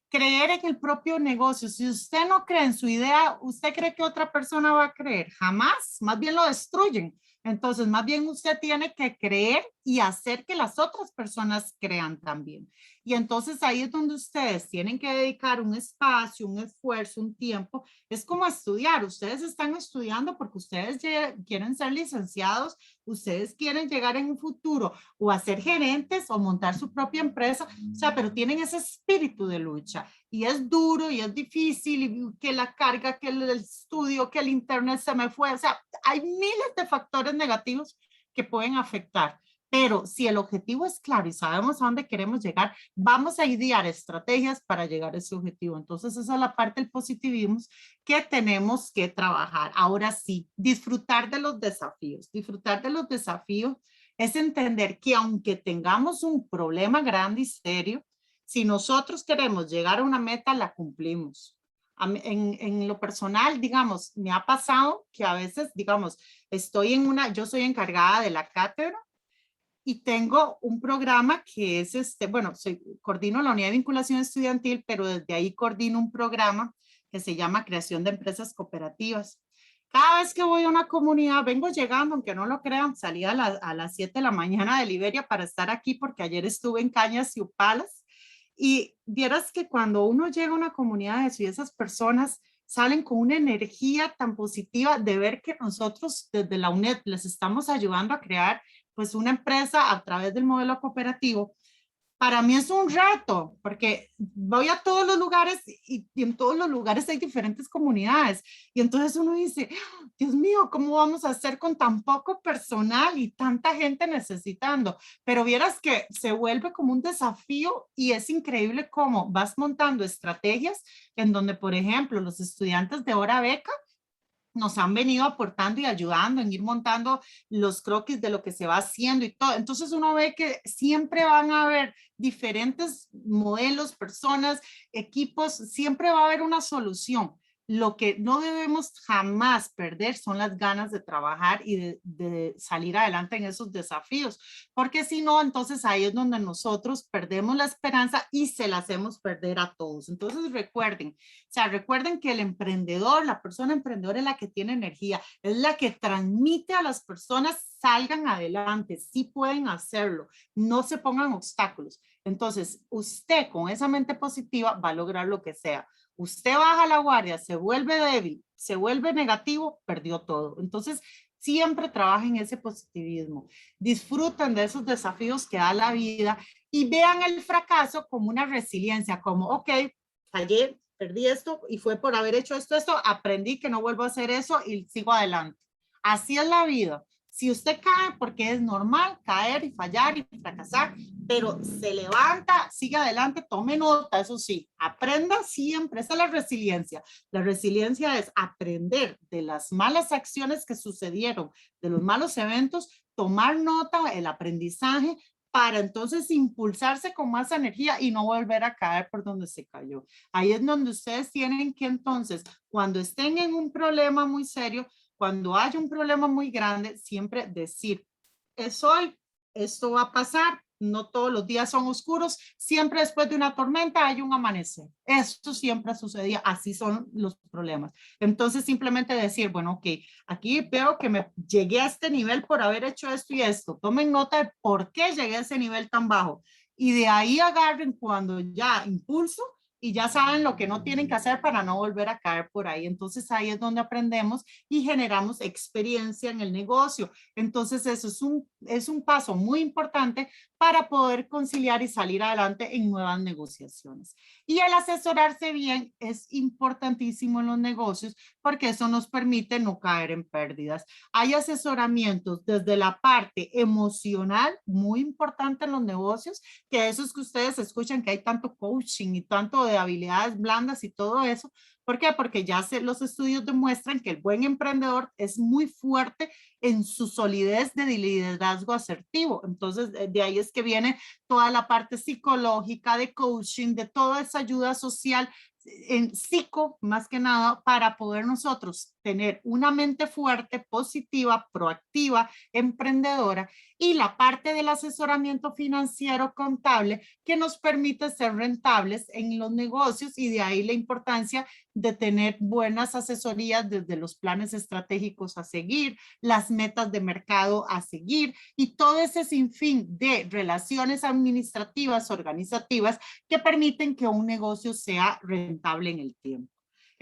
B: Creer en el propio negocio. Si usted no cree en su idea, ¿usted cree que otra persona va a creer? Jamás, más bien lo destruyen. Entonces, más bien usted tiene que creer y hacer que las otras personas crean también. Y entonces ahí es donde ustedes tienen que dedicar un espacio, un esfuerzo, un tiempo. Es como estudiar. Ustedes están estudiando porque ustedes quieren ser licenciados, ustedes quieren llegar en un futuro o a ser gerentes o montar su propia empresa, o sea, pero tienen ese espíritu de lucha y es duro y es difícil y que la carga, que el estudio, que el internet se me fue, o sea, hay miles de factores negativos que pueden afectar. Pero si el objetivo es claro y sabemos a dónde queremos llegar, vamos a idear estrategias para llegar a ese objetivo. Entonces, esa es la parte del positivismo que tenemos que trabajar. Ahora sí, disfrutar de los desafíos. Disfrutar de los desafíos es entender que aunque tengamos un problema grande y serio, si nosotros queremos llegar a una meta, la cumplimos. En lo personal, digamos, me ha pasado que a veces, digamos, yo soy encargada de la cátedra y tengo un programa que es bueno, coordino la unidad de vinculación estudiantil, pero desde ahí coordino un programa que se llama Creación de Empresas Cooperativas. Cada vez que voy a una comunidad, vengo llegando, aunque no lo crean, salí a las 7 de la mañana de Liberia para estar aquí porque ayer estuve en Cañas y Upalas. Y vieras que cuando uno llega a una comunidad de eso y esas personas salen con una energía tan positiva de ver que nosotros desde la UNED les estamos ayudando a crear pues una empresa a través del modelo cooperativo, para mí es un reto, porque voy a todos los lugares y en todos los lugares hay diferentes comunidades. Y entonces uno dice, Dios mío, ¿cómo vamos a hacer con tan poco personal y tanta gente necesitando? Pero vieras que se vuelve como un desafío y es increíble cómo vas montando estrategias en donde, por ejemplo, los estudiantes de hora beca nos han venido aportando y ayudando en ir montando los croquis de lo que se va haciendo y todo. Entonces uno ve que siempre van a haber diferentes modelos, personas, equipos, siempre va a haber una solución. Lo que no debemos jamás perder son las ganas de trabajar y de salir adelante en esos desafíos, porque si no, entonces ahí es donde nosotros perdemos la esperanza y se la hacemos perder a todos. Entonces recuerden, o sea, recuerden que el emprendedor, la persona emprendedora es la que tiene energía, es la que transmite a las personas salgan adelante, sí pueden hacerlo, no se pongan obstáculos. Entonces, usted con esa mente positiva va a lograr lo que sea. Usted baja la guardia, se vuelve débil, se vuelve negativo, perdió todo. Entonces, siempre trabajen ese positivismo. Disfruten de esos desafíos que da la vida y vean el fracaso como una resiliencia, como, ok, fallé, perdí esto y fue por haber hecho esto, aprendí que no vuelvo a hacer eso y sigo adelante. Así es la vida. Si usted cae, porque es normal caer y fallar y fracasar, pero se levanta, sigue adelante, tome nota, eso sí, aprenda siempre, esa es la resiliencia. La resiliencia es aprender de las malas acciones que sucedieron, de los malos eventos, tomar nota, el aprendizaje, para entonces impulsarse con más energía y no volver a caer por donde se cayó. Ahí es donde ustedes tienen que entonces, cuando estén en un problema muy serio, cuando hay un problema muy grande, siempre decir, es hoy, esto va a pasar, no todos los días son oscuros, siempre después de una tormenta hay un amanecer. Esto siempre sucedía, así son los problemas. Entonces simplemente decir, bueno, ok, aquí veo que me llegué a este nivel por haber hecho esto y esto. Tomen nota de por qué llegué a ese nivel tan bajo. Y de ahí agarren cuando ya impulso y ya saben lo que no tienen que hacer para no volver a caer por ahí. Entonces ahí es donde aprendemos y generamos experiencia en el negocio. Entonces eso es un paso muy importante para poder conciliar y salir adelante en nuevas negociaciones. Y el asesorarse bien es importantísimo en los negocios porque eso nos permite no caer en pérdidas. Hay asesoramientos desde la parte emocional, muy importante en los negocios, que esos que ustedes escuchan que hay tanto coaching y tanto de habilidades blandas y todo eso. ¿Por qué? Porque ya los estudios demuestran que el buen emprendedor es muy fuerte en su solidez de liderazgo asertivo. Entonces, de ahí es que viene toda la parte psicológica, de coaching, de toda esa ayuda social en psico, más que nada, para poder nosotros tener una mente fuerte, positiva, proactiva, emprendedora, y la parte del asesoramiento financiero contable que nos permite ser rentables en los negocios, y de ahí la importancia de tener buenas asesorías desde los planes estratégicos a seguir, las metas de mercado a seguir y todo ese sinfín de relaciones administrativas, organizativas que permiten que un negocio sea rentable en el tiempo.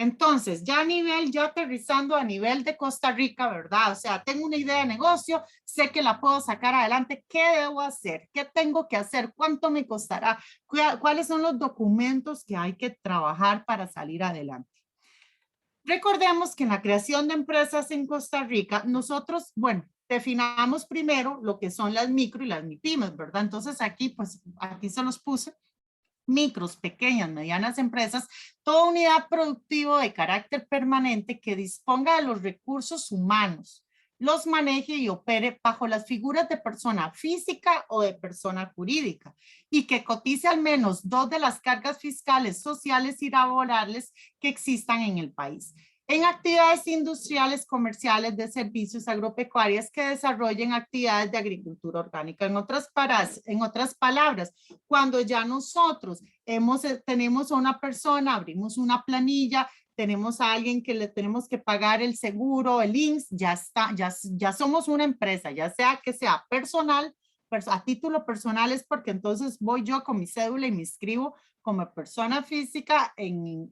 B: Entonces, ya a nivel, ya aterrizando a nivel de Costa Rica, ¿verdad? O sea, tengo una idea de negocio, sé que la puedo sacar adelante. ¿Qué debo hacer? ¿Qué tengo que hacer? ¿Cuánto me costará? ¿Cuáles son los documentos que hay que trabajar para salir adelante? Recordemos que en la creación de empresas en Costa Rica, nosotros, bueno, definamos primero lo que son las micro y las MIPYMES, ¿verdad? Entonces aquí, pues, aquí se los puse. Micros, pequeñas, medianas empresas, toda unidad productiva de carácter permanente que disponga de los recursos humanos, los maneje y opere bajo las figuras de persona física o de persona jurídica y que cotice al menos 2 de las cargas fiscales, sociales y laborales que existan en el país. En actividades industriales, comerciales, de servicios agropecuarias que desarrollen actividades de agricultura orgánica. En otras palabras, cuando ya nosotros tenemos a una persona, abrimos una planilla, tenemos a alguien que le tenemos que pagar el seguro, el INSS, ya está, ya somos una empresa, ya sea que sea personal, a título personal es porque entonces voy yo con mi cédula y me inscribo como persona física en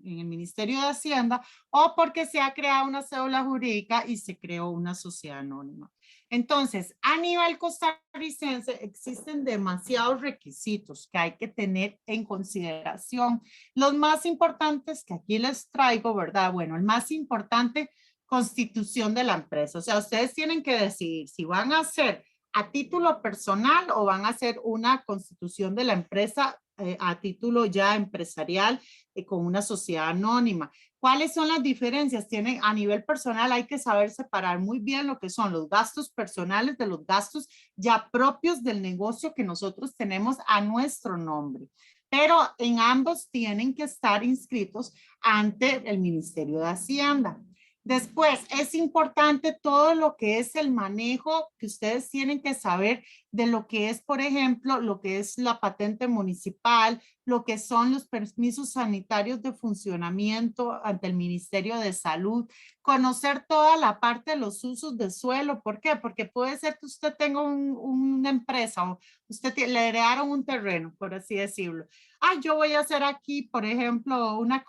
B: el Ministerio de Hacienda, o porque se ha creado una cédula jurídica y se creó una sociedad anónima. Entonces, a nivel costarricense existen demasiados requisitos que hay que tener en consideración. Los más importantes que aquí les traigo, ¿verdad? Bueno, el más importante, constitución de la empresa. O sea, ustedes tienen que decidir si van a hacer a título personal o van a hacer una constitución de la empresa a título ya empresarial con una sociedad anónima. ¿Cuáles son las diferencias? Tienen a nivel personal, hay que saber separar muy bien lo que son los gastos personales de los gastos ya propios del negocio que nosotros tenemos a nuestro nombre. Pero en ambos tienen que estar inscritos ante el Ministerio de Hacienda. Después, es importante todo lo que es el manejo que ustedes tienen que saber de lo que es, por ejemplo, lo que es la patente municipal, lo que son los permisos sanitarios de funcionamiento ante el Ministerio de Salud, conocer toda la parte de los usos de suelo. ¿Por qué? Porque puede ser que usted tenga una empresa o usted le heredaron un terreno, por así decirlo. Yo voy a hacer aquí, por ejemplo, una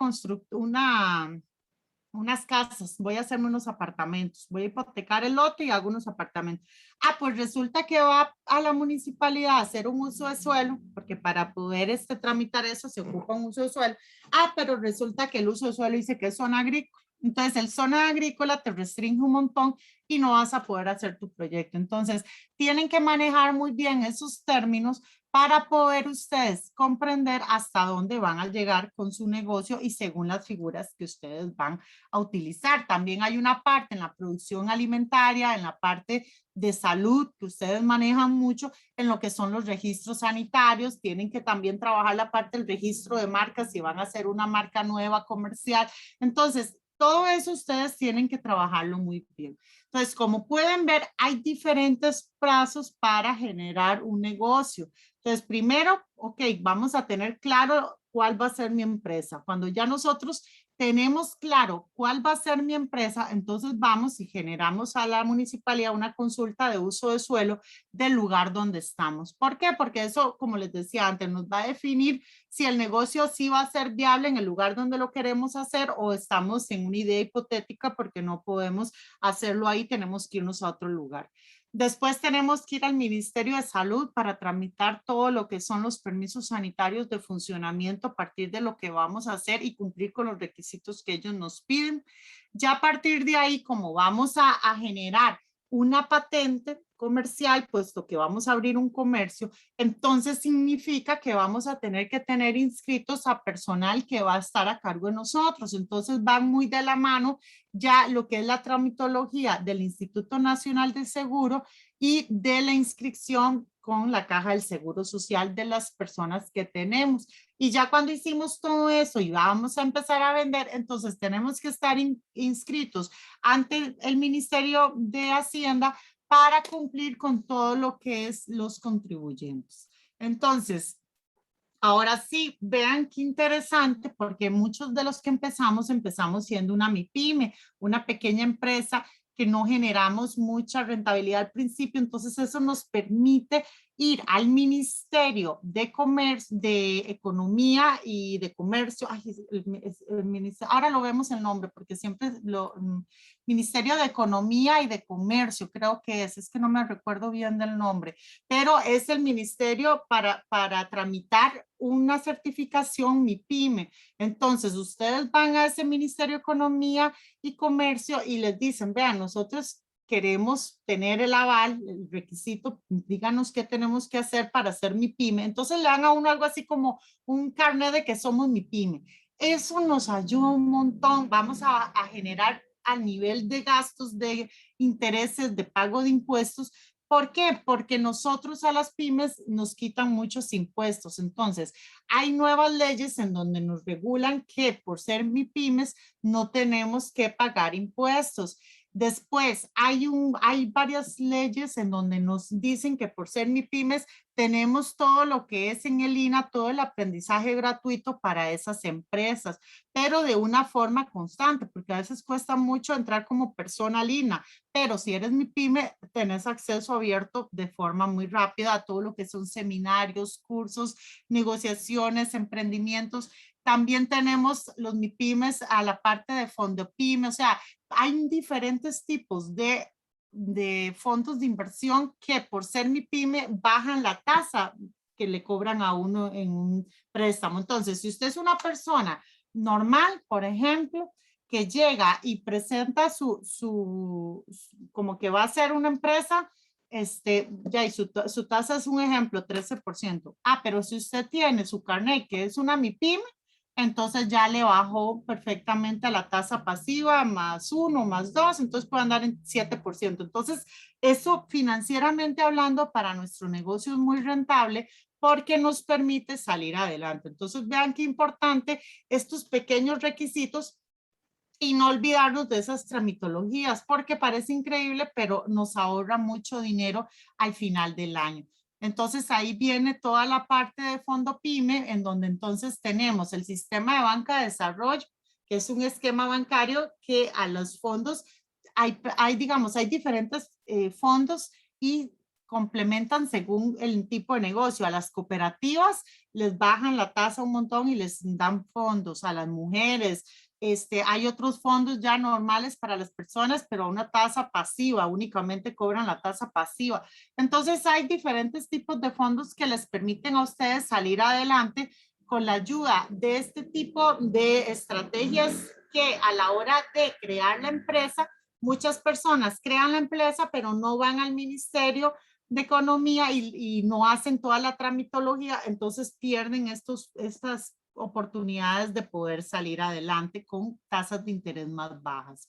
B: unas casas, voy a hacerme unos apartamentos, voy a hipotecar el lote y hago unos apartamentos. Ah, pues resulta que va a la municipalidad a hacer un uso de suelo, porque para poder tramitar eso se ocupa un uso de suelo. Ah, pero resulta que el uso de suelo dice que es zona agrícola. Entonces, el zona agrícola te restringe un montón y no vas a poder hacer tu proyecto. Entonces, tienen que manejar muy bien esos términos para poder ustedes comprender hasta dónde van a llegar con su negocio y según las figuras que ustedes van a utilizar. También hay una parte en la producción alimentaria, en la parte de salud que ustedes manejan mucho, en lo que son los registros sanitarios. Tienen que también trabajar la parte del registro de marcas si van a hacer una marca nueva comercial. Entonces, todo eso ustedes tienen que trabajarlo muy bien. Entonces, como pueden ver, hay diferentes plazos para generar un negocio. Entonces, primero, ok, vamos a tener claro cuál va a ser mi empresa. Cuando ya nosotros tenemos claro cuál va a ser mi empresa, entonces vamos y generamos a la municipalidad una consulta de uso de suelo del lugar donde estamos. ¿Por qué? Porque eso, como les decía antes, nos va a definir si el negocio sí va a ser viable en el lugar donde lo queremos hacer o estamos en una idea hipotética porque no podemos hacerlo ahí, tenemos que irnos a otro lugar. Después tenemos que ir al Ministerio de Salud para tramitar todo lo que son los permisos sanitarios de funcionamiento a partir de lo que vamos a hacer y cumplir con los requisitos que ellos nos piden. Ya a partir de ahí, como vamos a generar una patente comercial, puesto que vamos a abrir un comercio, entonces significa que vamos a tener que tener inscritos a personal que va a estar a cargo de nosotros. Entonces van muy de la mano ya lo que es la tramitología del Instituto Nacional de Seguro y de la inscripción con la Caja del Seguro Social de las personas que tenemos. Y ya cuando hicimos todo eso y vamos a empezar a vender, entonces tenemos que estar inscritos ante el Ministerio de Hacienda para cumplir con todo lo que es los contribuyentes. Entonces, ahora sí, vean qué interesante, porque muchos de los que empezamos siendo una MIPYME, una pequeña empresa que no generamos mucha rentabilidad al principio. Entonces eso nos permite ir al Ministerio de Comercio, de Economía y de Comercio. Ay, ahora lo vemos el nombre porque siempre lo... Ministerio de Economía y de Comercio, creo que es que no me recuerdo bien del nombre, pero es el ministerio para tramitar una certificación MIPYME. Entonces, ustedes van a ese Ministerio de Economía y Comercio y les dicen, vean, nosotros queremos tener el aval, el requisito, díganos qué tenemos que hacer para hacer MIPYME. Entonces le dan a uno algo así como un carnet de que somos MIPYME. Eso nos ayuda un montón. Vamos a generar a nivel de gastos, de intereses, de pago de impuestos. ¿Por qué? Porque nosotros a las pymes nos quitan muchos impuestos. Entonces, hay nuevas leyes en donde nos regulan que por ser MIPYMES no tenemos que pagar impuestos. Después, hay varias leyes en donde nos dicen que por ser MIPYMES tenemos todo lo que es en el INA, todo el aprendizaje gratuito para esas empresas, pero de una forma constante, porque a veces cuesta mucho entrar como persona al INA, pero si eres MIPYME, tenés acceso abierto de forma muy rápida a todo lo que son seminarios, cursos, negociaciones, emprendimientos. También tenemos los MIPYMES a la parte de Fondo PYME, o sea, hay diferentes tipos de fondos de inversión que por ser MIPYME bajan la tasa que le cobran a uno en un préstamo. Entonces, si usted es una persona normal, por ejemplo, que llega y presenta como que va a ser una empresa, ya, y su tasa es un ejemplo, 13%. Ah, pero si usted tiene su carnet, que es una MIPYME, entonces ya le bajó perfectamente a la tasa pasiva, más 1, más 2, entonces puede andar en 7%. Entonces, eso financieramente hablando para nuestro negocio es muy rentable porque nos permite salir adelante. Entonces, vean qué importante estos pequeños requisitos y no olvidarnos de esas tramitologías, porque parece increíble, pero nos ahorra mucho dinero al final del año. Entonces ahí viene toda la parte de Fondo PYME, en donde entonces tenemos el sistema de banca de desarrollo, que es un esquema bancario que a los fondos, digamos, hay diferentes fondos y complementan según el tipo de negocio. A las cooperativas les bajan la tasa un montón y les dan fondos. A las mujeres, Hay otros fondos ya normales para las personas, pero a una tasa pasiva, únicamente cobran la tasa pasiva. Entonces hay diferentes tipos de fondos que les permiten a ustedes salir adelante con la ayuda de este tipo de estrategias que a la hora de crear la empresa, muchas personas crean la empresa, pero no van al ministerio de economía y no hacen toda la tramitología, entonces pierden estas oportunidades de poder salir adelante con tasas de interés más bajas.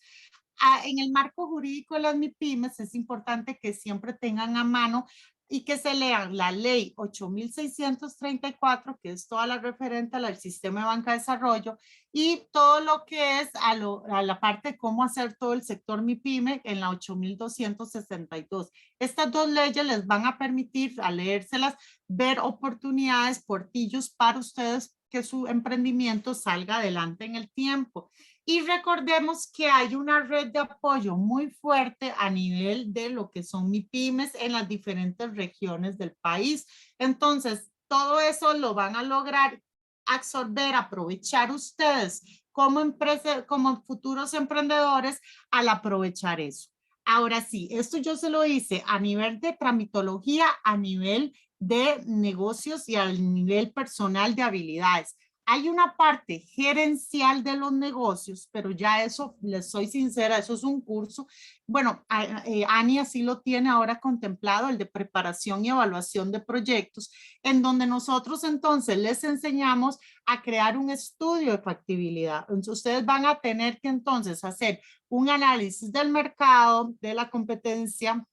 B: En el marco jurídico de las MIPIMES es importante que siempre tengan a mano y que se lean la ley 8634, que es toda la referente al sistema de banca de desarrollo, y todo lo que es a la parte de cómo hacer todo el sector MIPYME en la 8262. Estas dos leyes les van a permitir, al leérselas, ver oportunidades, portillos para ustedes que su emprendimiento salga adelante en el tiempo. Y recordemos que hay una red de apoyo muy fuerte a nivel de lo que son MIPYMES en las diferentes regiones del país. Entonces, todo eso lo van a lograr absorber, aprovechar ustedes como empresa, como futuros emprendedores al aprovechar eso. Ahora sí, esto yo se lo hice a nivel de tramitología, a nivel de negocios y al nivel personal de habilidades. Hay una parte gerencial de los negocios, pero ya eso, les soy sincera, eso es un curso. Bueno, Ani así lo tiene ahora contemplado, el de preparación y evaluación de proyectos, en donde nosotros entonces les enseñamos a crear un estudio de factibilidad. Entonces, ustedes van a tener que entonces hacer un análisis del mercado, de la competencia,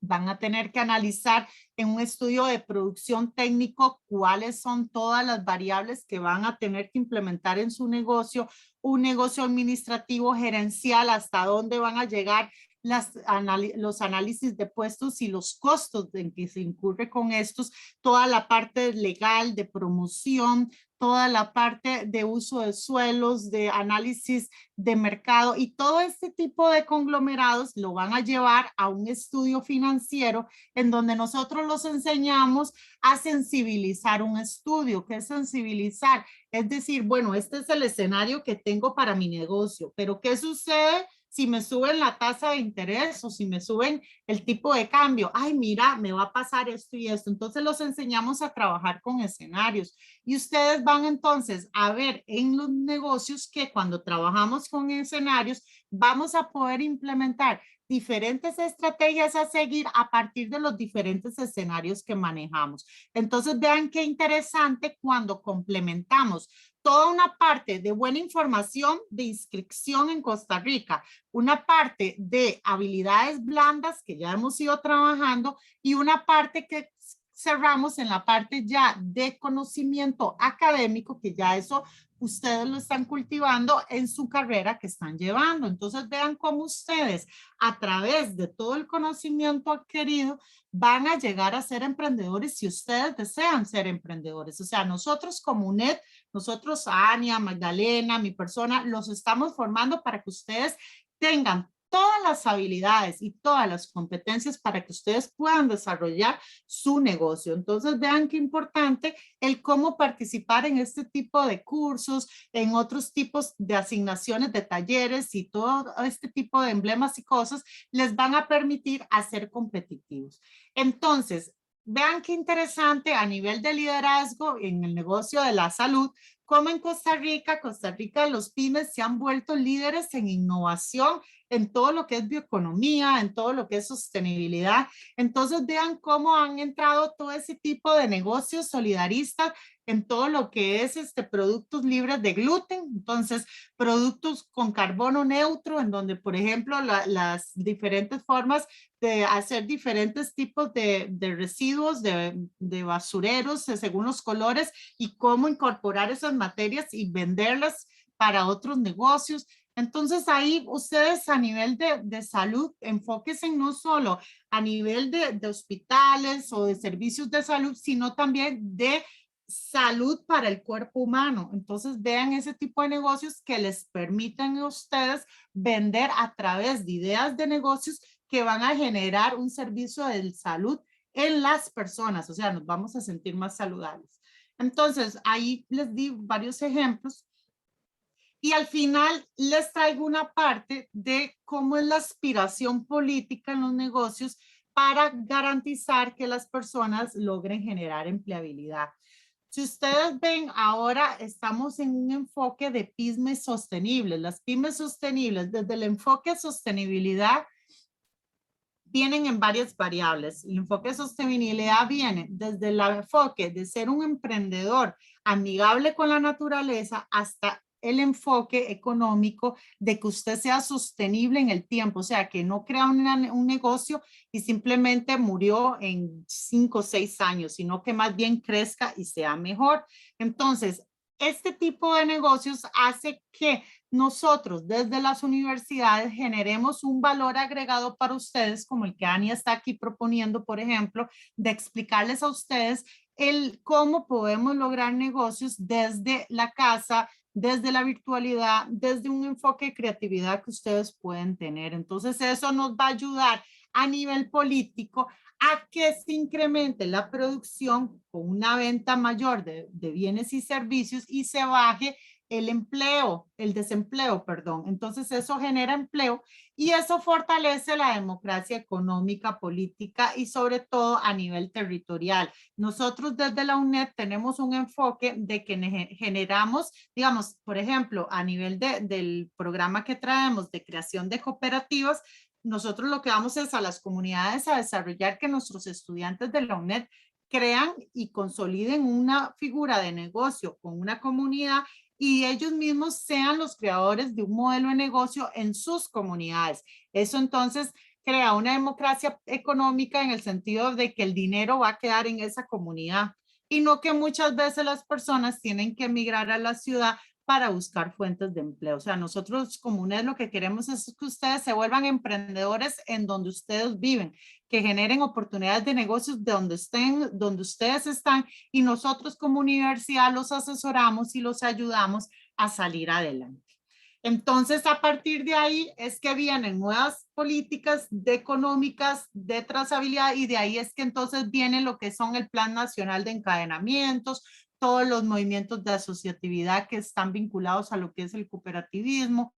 B: van a tener que analizar en un estudio de producción técnico cuáles son todas las variables que van a tener que implementar en su negocio, un negocio administrativo gerencial, hasta dónde van a llegar los análisis de puestos y los costos en que se incurre con estos, toda la parte legal de promoción, toda la parte de uso de suelos, de análisis de mercado y todo este tipo de conglomerados lo van a llevar a un estudio financiero en donde nosotros los enseñamos a sensibilizar un estudio. ¿Qué es sensibilizar? Es decir, bueno, este es el escenario que tengo para mi negocio, pero ¿qué sucede si me suben la tasa de interés o si me suben el tipo de cambio? Ay, mira, me va a pasar esto y esto. Entonces los enseñamos a trabajar con escenarios y ustedes van entonces a ver en los negocios que cuando trabajamos con escenarios vamos a poder implementar diferentes estrategias a seguir a partir de los diferentes escenarios que manejamos. Entonces vean qué interesante cuando complementamos toda una parte de buena información de inscripción en Costa Rica, una parte de habilidades blandas que ya hemos ido trabajando y una parte que cerramos en la parte ya de conocimiento académico, que ya eso ustedes lo están cultivando en su carrera que están llevando. Entonces vean cómo ustedes a través de todo el conocimiento adquirido van a llegar a ser emprendedores si ustedes desean ser emprendedores. O sea, nosotros como UNED, nosotros, Ania, Magdalena, mi persona, los estamos formando para que ustedes tengan todas las habilidades y todas las competencias para que ustedes puedan desarrollar su negocio. Entonces vean qué importante el cómo participar en este tipo de cursos, en otros tipos de asignaciones de talleres y todo este tipo de emblemas y cosas les van a permitir hacer competitivos. Entonces, vean qué interesante a nivel de liderazgo en el negocio de la salud, como en Costa Rica, los pymes se han vuelto líderes en innovación, en todo lo que es bioeconomía, en todo lo que es sostenibilidad. Entonces vean cómo han entrado todo ese tipo de negocios solidaristas en todo lo que es productos libres de gluten. Entonces, productos con carbono neutro, en donde, por ejemplo, las diferentes formas de hacer diferentes tipos de residuos, de basureros, según los colores, y cómo incorporar esas materias y venderlas para otros negocios. Entonces ahí ustedes a nivel de salud, enfóquense no solo a nivel de hospitales o de servicios de salud, sino también de salud para el cuerpo humano. Entonces vean ese tipo de negocios que les permitan a ustedes vender a través de ideas de negocios que van a generar un servicio de salud en las personas. O sea, nos vamos a sentir más saludables. Entonces ahí les di varios ejemplos. Y al final les traigo una parte de cómo es la aspiración política en los negocios para garantizar que las personas logren generar empleabilidad. Si ustedes ven, ahora estamos en un enfoque de pymes sostenibles. Las pymes sostenibles, desde el enfoque de sostenibilidad, vienen en varias variables. El enfoque de sostenibilidad viene desde el enfoque de ser un emprendedor amigable con la naturaleza hasta el enfoque económico de que usted sea sostenible en el tiempo, o sea, que no crea un negocio y simplemente murió en 5 o 6 años, sino que más bien crezca y sea mejor. Entonces, este tipo de negocios hace que nosotros desde las universidades generemos un valor agregado para ustedes, como el que Ani está aquí proponiendo, por ejemplo, de explicarles a ustedes el cómo podemos lograr negocios desde la casa, desde la virtualidad, desde un enfoque de creatividad que ustedes pueden tener. Entonces, eso nos va a ayudar a nivel político a que se incremente la producción con una venta mayor de bienes y servicios y se baje el desempleo, perdón. Entonces eso genera empleo y eso fortalece la democracia económica, política y sobre todo a nivel territorial. Nosotros desde la UNED tenemos un enfoque de que generamos, digamos, por ejemplo, a nivel del programa que traemos de creación de cooperativas, nosotros lo que vamos es a las comunidades a desarrollar que nuestros estudiantes de la UNED crean y consoliden una figura de negocio con una comunidad y ellos mismos sean los creadores de un modelo de negocio en sus comunidades. Eso entonces crea una democracia económica en el sentido de que el dinero va a quedar en esa comunidad y no que muchas veces las personas tienen que emigrar a la ciudad para buscar fuentes de empleo. O sea, nosotros como UNED lo que queremos es que ustedes se vuelvan emprendedores en donde ustedes viven, que generen oportunidades de negocios de donde estén, donde ustedes están y nosotros como universidad los asesoramos y los ayudamos a salir adelante. Entonces, a partir de ahí es que vienen nuevas políticas económicas de trazabilidad y de ahí es que entonces viene lo que son el Plan Nacional de Encadenamientos, todos los movimientos de asociatividad que están vinculados a lo que es el cooperativismo,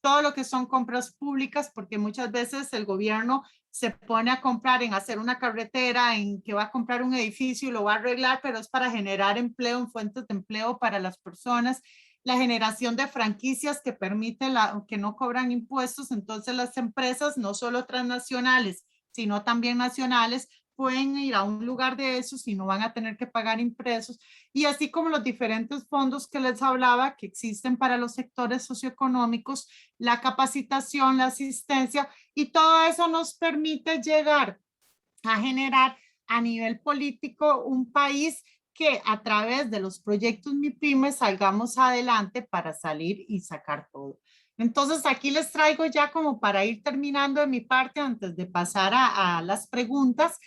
B: todo lo que son compras públicas, porque muchas veces el gobierno se pone a comprar en hacer una carretera, en que va a comprar un edificio y lo va a arreglar, pero es para generar empleo, en fuentes de empleo para las personas, la generación de franquicias que permite que no cobran impuestos, entonces las empresas, no solo transnacionales, sino también nacionales, pueden ir a un lugar de esos y no van a tener que pagar impuestos, y así como los diferentes fondos que les hablaba que existen para los sectores socioeconómicos, la capacitación, la asistencia, y todo eso nos permite llegar a generar a nivel político un país que a través de los proyectos MIPYME salgamos adelante para salir y sacar todo. Entonces aquí les traigo ya como para ir terminando de mi parte antes de pasar a las preguntas,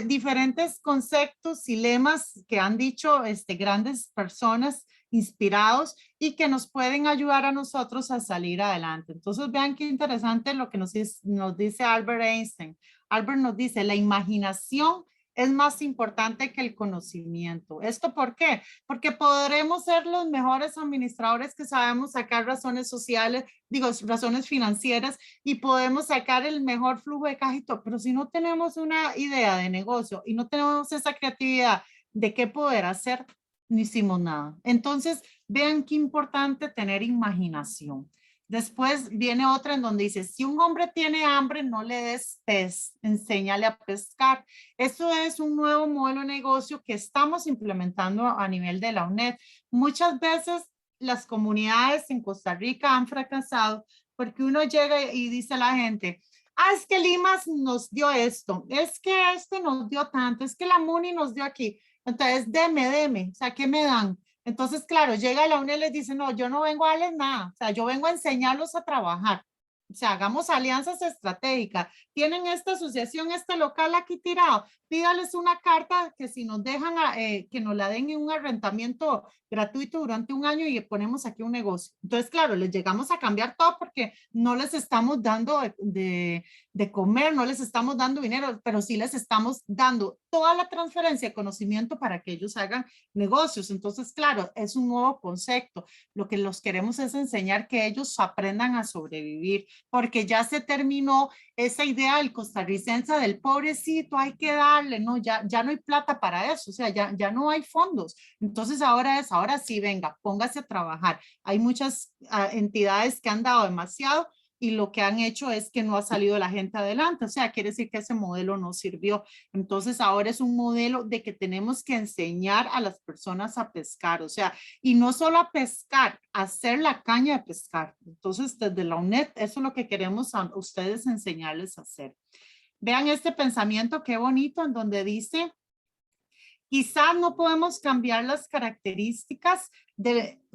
B: diferentes conceptos y lemas que han dicho grandes personas inspirados y que nos pueden ayudar a nosotros a salir adelante. Entonces vean qué interesante lo que nos dice Albert Einstein. Albert nos dice, la imaginación es más importante que el conocimiento. ¿Esto por qué? Porque podremos ser los mejores administradores que sabemos sacar razones sociales, digo, razones financieras y podemos sacar el mejor flujo de caja y todo, pero si no tenemos una idea de negocio y no tenemos esa creatividad de qué poder hacer, no hicimos nada. Entonces, vean qué importante tener imaginación. Después viene otra en donde dice, si un hombre tiene hambre, no le des pez, enséñale a pescar. Eso es un nuevo modelo de negocio que estamos implementando a nivel de la UNED. Muchas veces las comunidades en Costa Rica han fracasado porque uno llega y dice a la gente, es que Limas nos dio esto, es que este nos dio tanto, es que la MUNI nos dio aquí. Entonces, deme, o sea, ¿qué me dan? Entonces, claro, llega la UNED y les dice, no, yo no vengo a darles nada, o sea, yo vengo a enseñarlos a trabajar. O sea, hagamos alianzas estratégicas. Tienen esta asociación, este local aquí tirado. Pídales una carta que si nos dejan, que nos la den en un arrendamiento gratuito durante un año y ponemos aquí un negocio. Entonces, claro, les llegamos a cambiar todo porque no les estamos dando de comer, no les estamos dando dinero, pero sí les estamos dando toda la transferencia de conocimiento para que ellos hagan negocios. Entonces, claro, es un nuevo concepto. Lo que los queremos es enseñar que ellos aprendan a sobrevivir, porque ya se terminó esa idea del costarricense del pobrecito, hay que darle, no, ya no hay plata para eso, o sea, ya no hay fondos. Entonces, ahora sí, venga, póngase a trabajar. Hay muchas entidades que han dado demasiado y lo que han hecho es que no ha salido la gente adelante. O sea, quiere decir que ese modelo no sirvió. Entonces ahora es un modelo de que tenemos que enseñar a las personas a pescar. O sea, y no solo a pescar, a hacer la caña de pescar. Entonces desde la UNED, eso es lo que queremos a ustedes enseñarles a hacer. Vean este pensamiento, qué bonito, en donde dice, quizás no podemos cambiar las características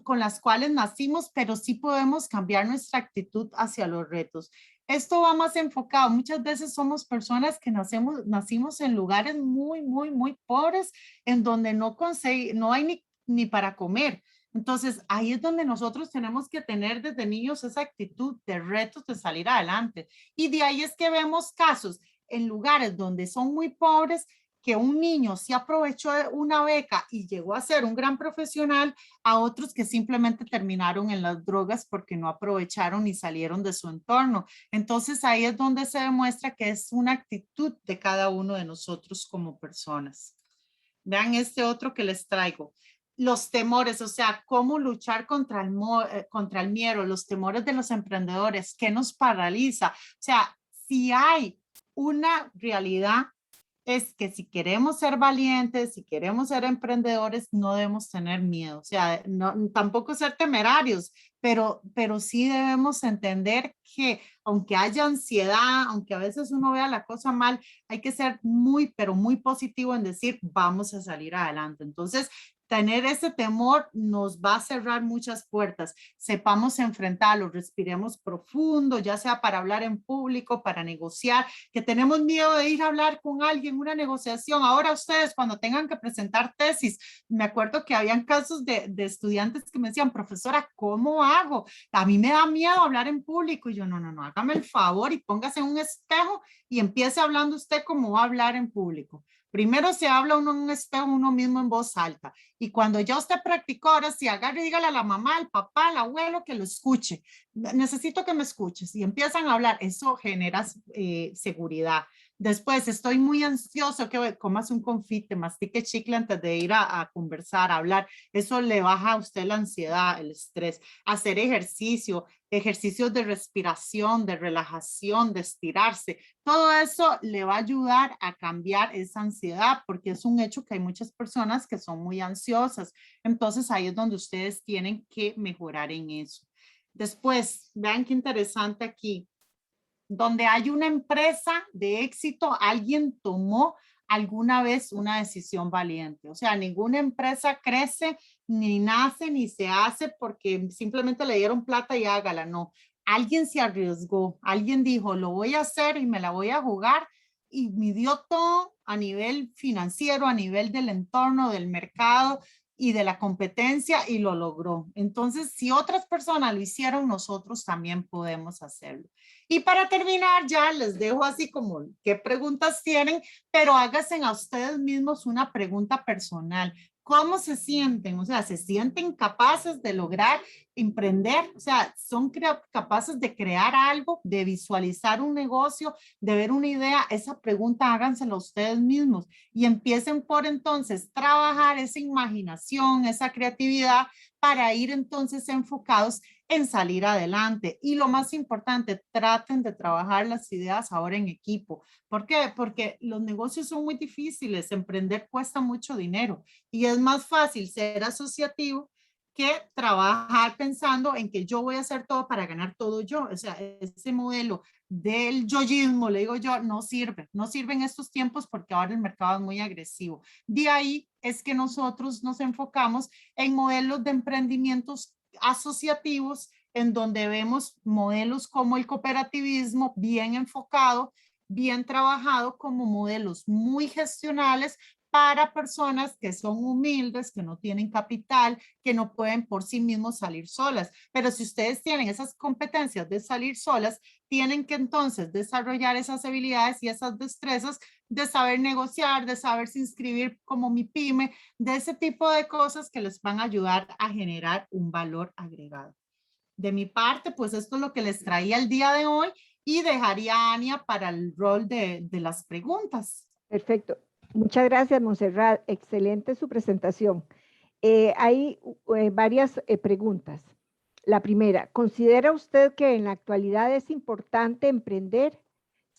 B: con las cuales nacimos, pero sí podemos cambiar nuestra actitud hacia los retos. Esto va más enfocado. Muchas veces somos personas que nacimos en lugares muy pobres, en donde no hay ni para comer. Entonces, ahí es donde nosotros tenemos que tener desde niños esa actitud de retos de salir adelante. Y de ahí es que vemos casos en lugares donde son muy pobres, que un niño sí aprovechó una beca y llegó a ser un gran profesional, a otros que simplemente terminaron en las drogas porque no aprovecharon ni salieron de su entorno. Entonces ahí es donde se demuestra que es una actitud de cada uno de nosotros como personas. Vean este otro que les traigo. Los temores, o sea, cómo luchar contra el miedo, los temores de los emprendedores, qué nos paraliza. O sea, si hay una realidad, es que si queremos ser valientes, si queremos ser emprendedores, no debemos tener miedo. O sea, no, tampoco ser temerarios, pero sí debemos entender que aunque haya ansiedad, aunque a veces uno vea la cosa mal, hay que ser pero muy positivo en decir, vamos a salir adelante. Entonces, tener ese temor nos va a cerrar muchas puertas. Sepamos enfrentarlo, respiremos profundo, ya sea para hablar en público, para negociar, que tenemos miedo de ir a hablar con alguien, una negociación. Ahora ustedes cuando tengan que presentar tesis, me acuerdo que habían casos de estudiantes que me decían, profesora, ¿cómo hago? A mí me da miedo hablar en público. Y yo, no, hágame el favor y póngase en un espejo y empiece hablando usted como va a hablar en público. Primero se habla uno en un espejo, uno mismo en voz alta. Y cuando ya usted practicó, ahora sí, agarre y dígale a la mamá, al papá, al abuelo que lo escuche. Necesito que me escuches. Y empiezan a hablar. Eso genera seguridad. Después, estoy muy ansioso, que comas un confite, mastique chicle antes de ir a conversar, a hablar. Eso le baja a usted la ansiedad, el estrés. Hacer ejercicio, ejercicios de respiración, de relajación, de estirarse. Todo eso le va a ayudar a cambiar esa ansiedad, porque es un hecho que hay muchas personas que son muy ansiosas. Entonces ahí es donde ustedes tienen que mejorar en eso. Después, vean qué interesante aquí. Donde hay una empresa de éxito, alguien tomó alguna vez una decisión valiente. O sea, ninguna empresa crece, ni nace, ni se hace porque simplemente le dieron plata y hágala. No, alguien se arriesgó, alguien dijo, lo voy a hacer y me la voy a jugar y midió todo a nivel financiero, a nivel del entorno, del mercado y de la competencia y lo logró. Entonces, si otras personas lo hicieron, nosotros también podemos hacerlo. Y para terminar, ya les dejo así como qué preguntas tienen, pero háganse a ustedes mismos una pregunta personal. ¿Cómo se sienten? O sea, ¿se sienten capaces de lograr emprender? O sea, ¿son capaces de crear algo, de visualizar un negocio, de ver una idea? Esa pregunta hágansela a ustedes mismos y empiecen por entonces trabajar esa imaginación, esa creatividad para ir entonces enfocados en salir adelante. Y lo más importante, traten de trabajar las ideas ahora en equipo. ¿Por qué? Porque los negocios son muy difíciles, emprender cuesta mucho dinero y es más fácil ser asociativo que trabajar pensando en que yo voy a hacer todo para ganar todo yo. O sea, ese modelo del yoísmo, le digo yo, no sirve en estos tiempos porque ahora el mercado es muy agresivo. De ahí es que nosotros nos enfocamos en modelos de emprendimientos asociativos en donde vemos modelos como el cooperativismo bien enfocado, bien trabajado como modelos muy gestionales para personas que son humildes, que no tienen capital, que no pueden por sí mismos salir solas. Pero si ustedes tienen esas competencias de salir solas, tienen que entonces desarrollar esas habilidades y esas destrezas de saber negociar, de saberse inscribir como mi pyme, de ese tipo de cosas que les van a ayudar a generar un valor agregado. De mi parte, pues esto es lo que les traía el día de hoy y dejaría a Ania para el rol de las preguntas.
A: Perfecto. Muchas gracias, Montserrat. Excelente su presentación. Hay varias preguntas. La primera, ¿considera usted que en la actualidad es importante emprender?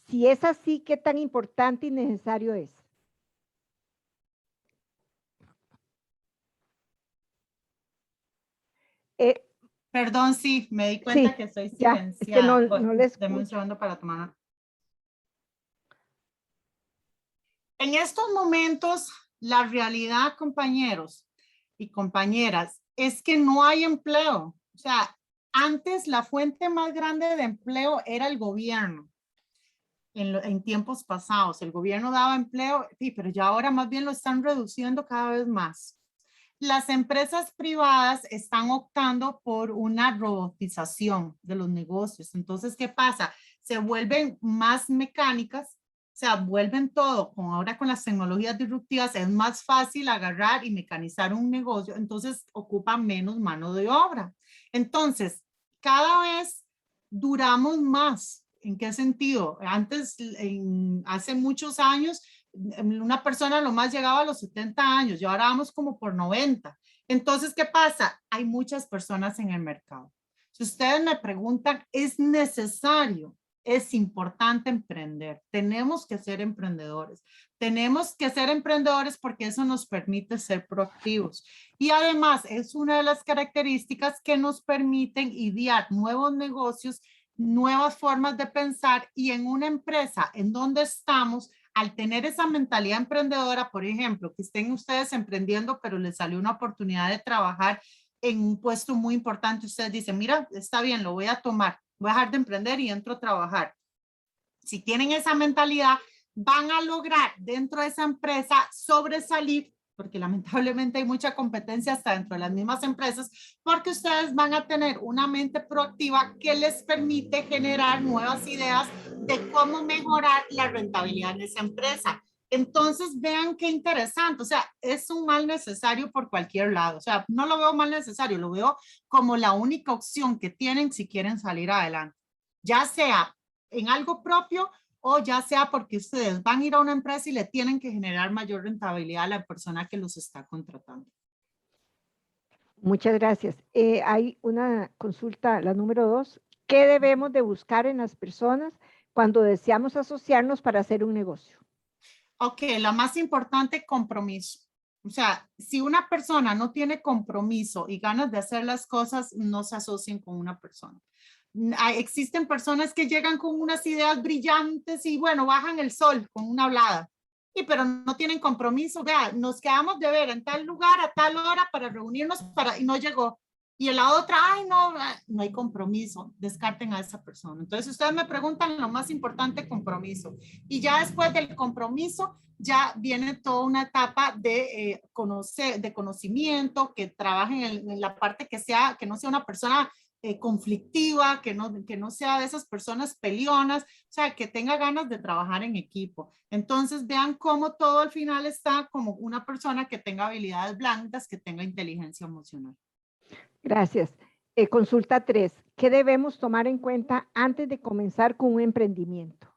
A: Si es así, ¿qué tan importante y necesario es? Eh,
B: Perdón, sí, me di cuenta
A: sí,
B: que estoy
A: ya, es que no,
B: silenciada. Bueno,
A: no le
B: deme un
A: escucho.
B: segundo para tomar. En estos momentos, la realidad, compañeros y compañeras, es que no hay empleo. O sea, antes la fuente más grande de empleo era el gobierno. En tiempos pasados, el gobierno daba empleo, sí, pero ya ahora más bien lo están reduciendo cada vez más. Las empresas privadas están optando por una robotización de los negocios. Entonces, ¿qué pasa? Se vuelven más mecánicas, o sea, vuelven todo, ahora con las tecnologías disruptivas es más fácil agarrar y mecanizar un negocio, entonces ocupan menos mano de obra. Entonces, cada vez duramos más. ¿En qué sentido? Antes, hace muchos años, una persona lo más llegaba a los 70 años y ahora vamos como por 90. Entonces, ¿qué pasa? Hay muchas personas en el mercado. Si ustedes me preguntan, ¿es necesario? Es importante emprender. Tenemos que ser emprendedores. Tenemos que ser emprendedores porque eso nos permite ser proactivos. Y además es una de las características que nos permiten idear nuevos negocios, nuevas formas de pensar y en una empresa en donde estamos, al tener esa mentalidad emprendedora, por ejemplo, que estén ustedes emprendiendo, pero les salió una oportunidad de trabajar en un puesto muy importante, ustedes dicen, mira, está bien, lo voy a tomar, voy a dejar de emprender y entro a trabajar. Si tienen esa mentalidad, van a lograr dentro de esa empresa sobresalir, porque lamentablemente hay mucha competencia hasta dentro de las mismas empresas, porque ustedes van a tener una mente proactiva que les permite generar nuevas ideas de cómo mejorar la rentabilidad en esa empresa. Entonces, vean qué interesante, o sea, es un mal necesario por cualquier lado, o sea, no lo veo mal necesario, lo veo como la única opción que tienen si quieren salir adelante, ya sea en algo propio o ya sea porque ustedes van a ir a una empresa y le tienen que generar mayor rentabilidad a la persona que los está contratando.
A: Muchas gracias. Hay una consulta, la número 2. ¿Qué debemos de buscar en las personas cuando deseamos asociarnos para hacer un negocio?
B: Ok, la más importante, compromiso. O sea, si una persona no tiene compromiso y ganas de hacer las cosas, no se asocien con una persona. Existen personas que llegan con unas ideas brillantes y bueno, bajan el sol con una hablada. Y pero no tienen compromiso. Vea, nos quedamos de ver en tal lugar a tal hora para reunirnos y no llegó. Y la otra, ay, no, no hay compromiso. Descarten a esa persona. Entonces, ustedes me preguntan lo más importante, compromiso. Y ya después del compromiso, ya viene toda una etapa de conocer, de conocimiento, que trabajen en la parte que no sea una persona conflictiva, que no sea de esas personas peleonas, o sea, que tenga ganas de trabajar en equipo. Entonces, vean cómo todo al final está como una persona que tenga habilidades blandas, que tenga inteligencia emocional.
A: Gracias. Consulta 3. ¿Qué debemos tomar en cuenta antes de comenzar con un emprendimiento?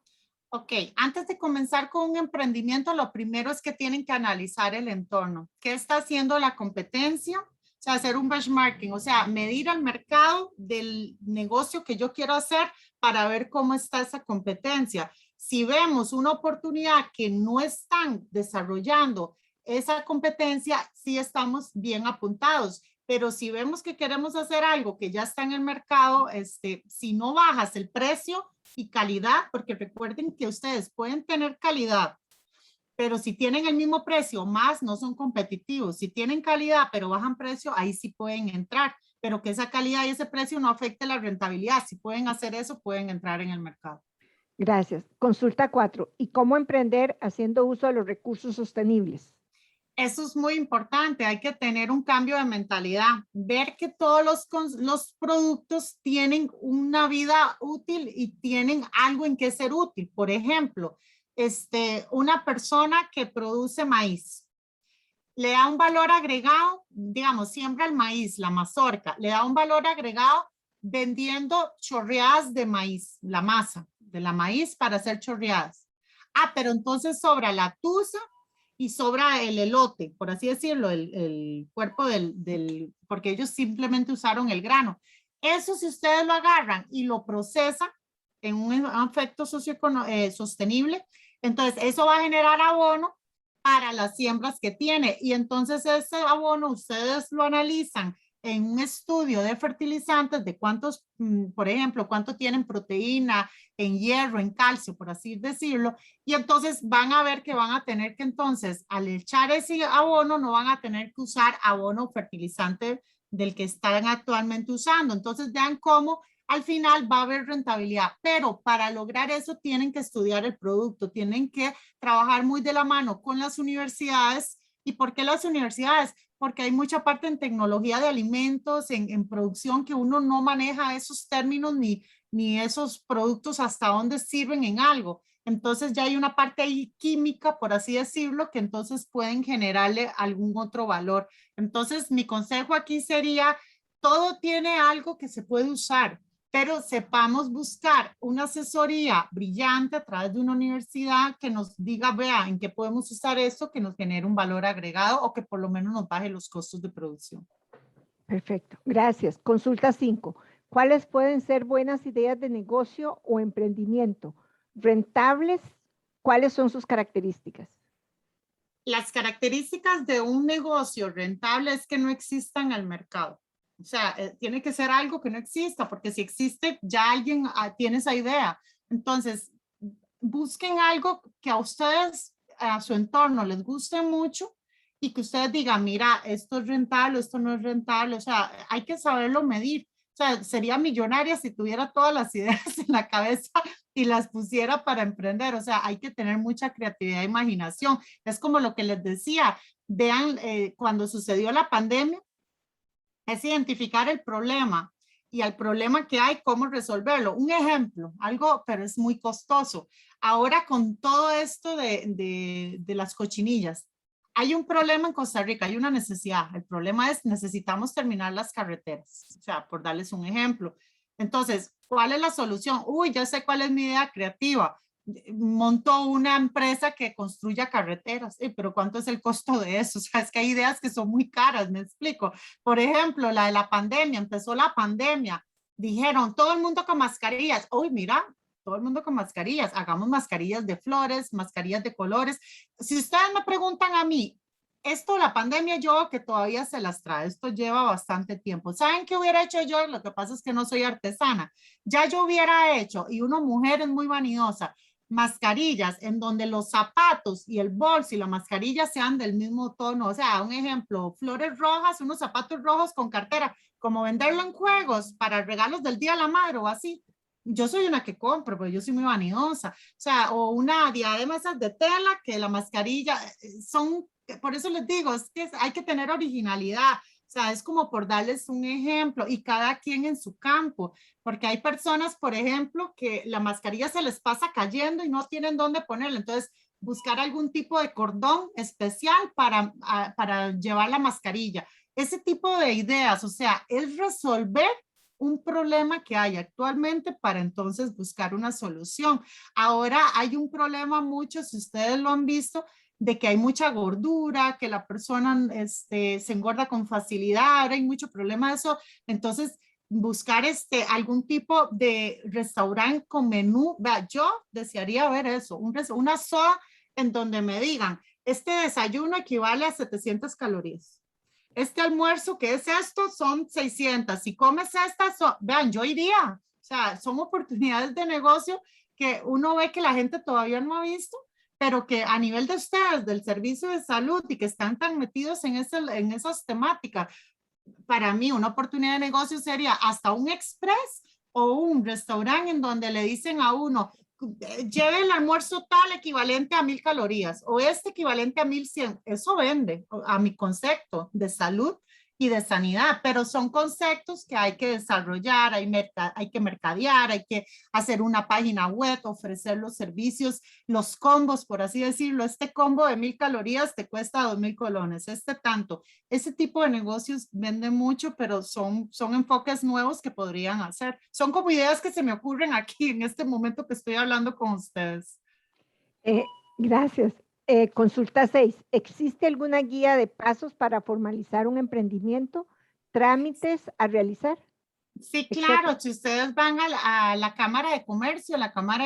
B: Ok, antes de comenzar con un emprendimiento, lo primero es que tienen que analizar el entorno. ¿Qué está haciendo la competencia? O sea, hacer un benchmarking, o sea, medir el mercado del negocio que yo quiero hacer para ver cómo está esa competencia. Si vemos una oportunidad que no están desarrollando esa competencia, sí estamos bien apuntados. Pero si vemos que queremos hacer algo que ya está en el mercado, si no bajas el precio y calidad, porque recuerden que ustedes pueden tener calidad, pero si tienen el mismo precio más, no son competitivos. Si tienen calidad, pero bajan precio, ahí sí pueden entrar, pero que esa calidad y ese precio no afecte la rentabilidad. Si pueden hacer eso, pueden entrar en el mercado.
A: Gracias. Consulta 4. ¿Y cómo emprender haciendo uso de los recursos sostenibles?
B: Eso es muy importante, hay que tener un cambio de mentalidad, ver que todos los productos tienen una vida útil y tienen algo en que ser útil. Por ejemplo, una persona que produce maíz, le da un valor agregado, digamos, siembra el maíz, la mazorca, le da un valor agregado vendiendo chorreadas de maíz, la masa de la maíz para hacer chorreadas. Ah, pero entonces sobra la tusa y sobra el elote, por así decirlo, el cuerpo porque ellos simplemente usaron el grano. Eso si ustedes lo agarran y lo procesan en un efecto sostenible, entonces eso va a generar abono para las siembras que tiene. Y entonces ese abono ustedes lo analizan en un estudio de fertilizantes de cuántos, por ejemplo, cuánto tienen proteína, en hierro, en calcio, por así decirlo, y entonces van a ver que van a tener que entonces, al echar ese abono, no van a tener que usar abono fertilizante del que están actualmente usando. Entonces vean cómo al final va a haber rentabilidad, pero para lograr eso tienen que estudiar el producto, tienen que trabajar muy de la mano con las universidades. ¿Y por qué las universidades? Porque hay mucha parte en tecnología de alimentos, en producción, que uno no maneja esos términos ni esos productos hasta dónde sirven en algo. Entonces ya hay una parte ahí química, por así decirlo, que entonces pueden generarle algún otro valor. Entonces mi consejo aquí sería, todo tiene algo que se puede usar, pero sepamos buscar una asesoría brillante a través de una universidad que nos diga, vea, en qué podemos usar esto, que nos genere un valor agregado o que por lo menos nos baje los costos de producción.
A: Perfecto, gracias. Consulta 5. ¿Cuáles pueden ser buenas ideas de negocio o emprendimiento? ¿Rentables? ¿Cuáles son sus características?
B: Las características de un negocio rentable es que no exista en el mercado. O sea, tiene que ser algo que no exista, porque si existe, ya alguien tiene esa idea. Entonces, busquen algo que a ustedes, a su entorno, les guste mucho y que ustedes digan, mira, esto es rentable, esto no es rentable. O sea, hay que saberlo medir. O sea, sería millonaria si tuviera todas las ideas en la cabeza y las pusiera para emprender. O sea, hay que tener mucha creatividad e imaginación. Es como lo que les decía, vean, cuando sucedió la pandemia, es identificar el problema y el problema que hay, cómo resolverlo. Un ejemplo, algo, pero es muy costoso. Ahora con todo esto de las cochinillas, hay un problema en Costa Rica, hay una necesidad. El problema es necesitamos terminar las carreteras, o sea, por darles un ejemplo. Entonces, ¿cuál es la solución? Uy, ya sé cuál es mi idea creativa. Montó una empresa que construya carreteras, pero ¿cuánto es el costo de eso? O sea, es que hay ideas que son muy caras, me explico. Por ejemplo, la de la pandemia, empezó la pandemia, dijeron todo el mundo con mascarillas. Uy, mira, todo el mundo con mascarillas, hagamos mascarillas de flores, mascarillas de colores. Si ustedes me preguntan a mí, esto, la pandemia, yo que todavía se las trae, esto lleva bastante tiempo. ¿Saben qué hubiera hecho yo? Lo que pasa es que no soy artesana. Ya yo hubiera hecho, y una mujer es muy vanidosa, mascarillas en donde los zapatos y el bolso y la mascarilla sean del mismo tono. O sea, un ejemplo, flores rojas, unos zapatos rojos con cartera, como venderlo en juegos para regalos del Día de la Madre o así. Yo soy una que compro, pero yo soy muy vanidosa. O sea, o una diadema esas de tela que la mascarilla son, por eso les digo, es que hay que tener originalidad. O sea, es como por darles un ejemplo y cada quien en su campo, porque hay personas, por ejemplo, que la mascarilla se les pasa cayendo y no tienen dónde ponerla. Entonces, buscar algún tipo de cordón especial para llevar la mascarilla. Ese tipo de ideas, o sea, es resolver un problema que hay actualmente para entonces buscar una solución. Ahora hay un problema mucho, si ustedes lo han visto, de que hay mucha gordura, que la persona se engorda con facilidad, ahora hay mucho problema de eso. Entonces, buscar algún tipo de restaurante con menú. Vea, yo desearía ver eso, una soda en donde me digan, este desayuno equivale a 700 calorías. Este almuerzo, ¿qué es esto? Son 600. Si comes estas, vean, yo iría. O sea, son oportunidades de negocio que uno ve que la gente todavía no ha visto, pero que a nivel de ustedes, del servicio de salud y que están tan metidos en esas temáticas, para mí una oportunidad de negocio sería hasta un express o un restaurante en donde le dicen a uno, lleve el almuerzo tal equivalente a 1000 calorías o este equivalente a 1100. Eso vende a mi concepto de salud y de sanidad, pero son conceptos que hay que desarrollar, hay que mercadear, hay que hacer una página web, ofrecer los servicios, los combos, por así decirlo. Este combo de 1000 calorías te cuesta 2000 colones, este tanto. Ese tipo de negocios vende mucho, pero son enfoques nuevos que podrían hacer. Son como ideas que se me ocurren aquí en este momento que estoy hablando con ustedes.
A: Gracias. Consulta 6. ¿Existe alguna guía de pasos para formalizar un emprendimiento? ¿Trámites a realizar?
B: Sí, claro,
A: Etcétera.
B: si ustedes van a la Cámara de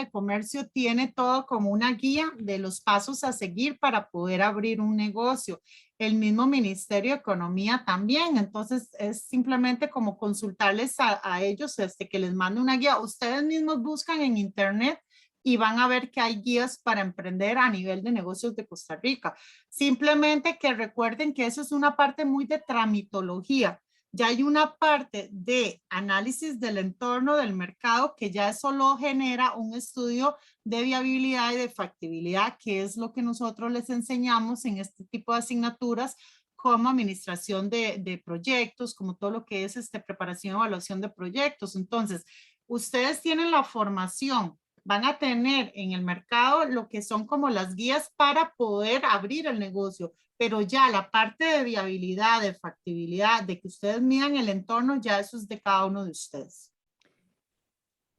B: Comercio tiene todo como una guía de los pasos a seguir para poder abrir un negocio. El mismo Ministerio de Economía también, entonces es simplemente como consultarles a ellos que les mande una guía. Ustedes mismos buscan en internet y van a ver que hay guías para emprender a nivel de negocios de Costa Rica. Simplemente que recuerden que eso es una parte muy de tramitología. Ya hay una parte de análisis del entorno del mercado que ya eso lo genera un estudio de viabilidad y de factibilidad, que es lo que nosotros les enseñamos en este tipo de asignaturas como administración de proyectos, como todo lo que es preparación y evaluación de proyectos. Entonces, ustedes tienen la formación, van a tener en el mercado lo que son como las guías para poder abrir el negocio, pero ya la parte de viabilidad, de factibilidad, de que ustedes midan el entorno, ya eso es de cada uno de ustedes.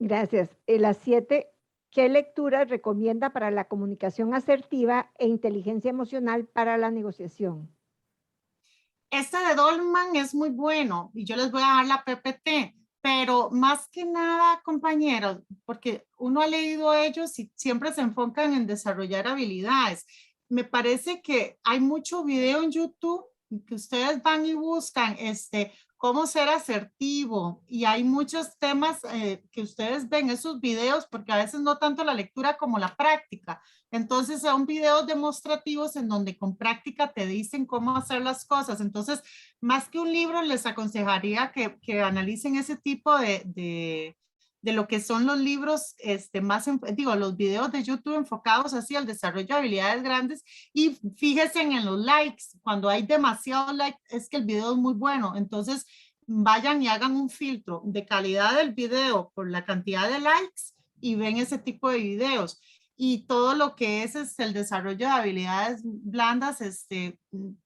A: Gracias. Las 7. ¿Qué lecturas recomienda para la comunicación asertiva e inteligencia emocional para la negociación?
B: Este de Dolman es muy bueno y yo les voy a dar la PPT, pero más que nada, compañeros, porque uno ha leído ellos y siempre se enfocan en desarrollar habilidades. Me parece que hay mucho video en YouTube que ustedes van y buscan cómo ser asertivo y hay muchos temas que ustedes ven esos videos porque a veces no tanto la lectura como la práctica. Entonces son videos demostrativos en donde con práctica te dicen cómo hacer las cosas. Entonces, más que un libro, les aconsejaría que analicen ese tipo de lo que son los libros, los videos de YouTube enfocados así al desarrollo de habilidades grandes y fíjense en los likes. Cuando hay demasiados likes, es que el video es muy bueno. Entonces, vayan y hagan un filtro de calidad del video por la cantidad de likes y ven ese tipo de videos y todo lo que es el desarrollo de habilidades blandas,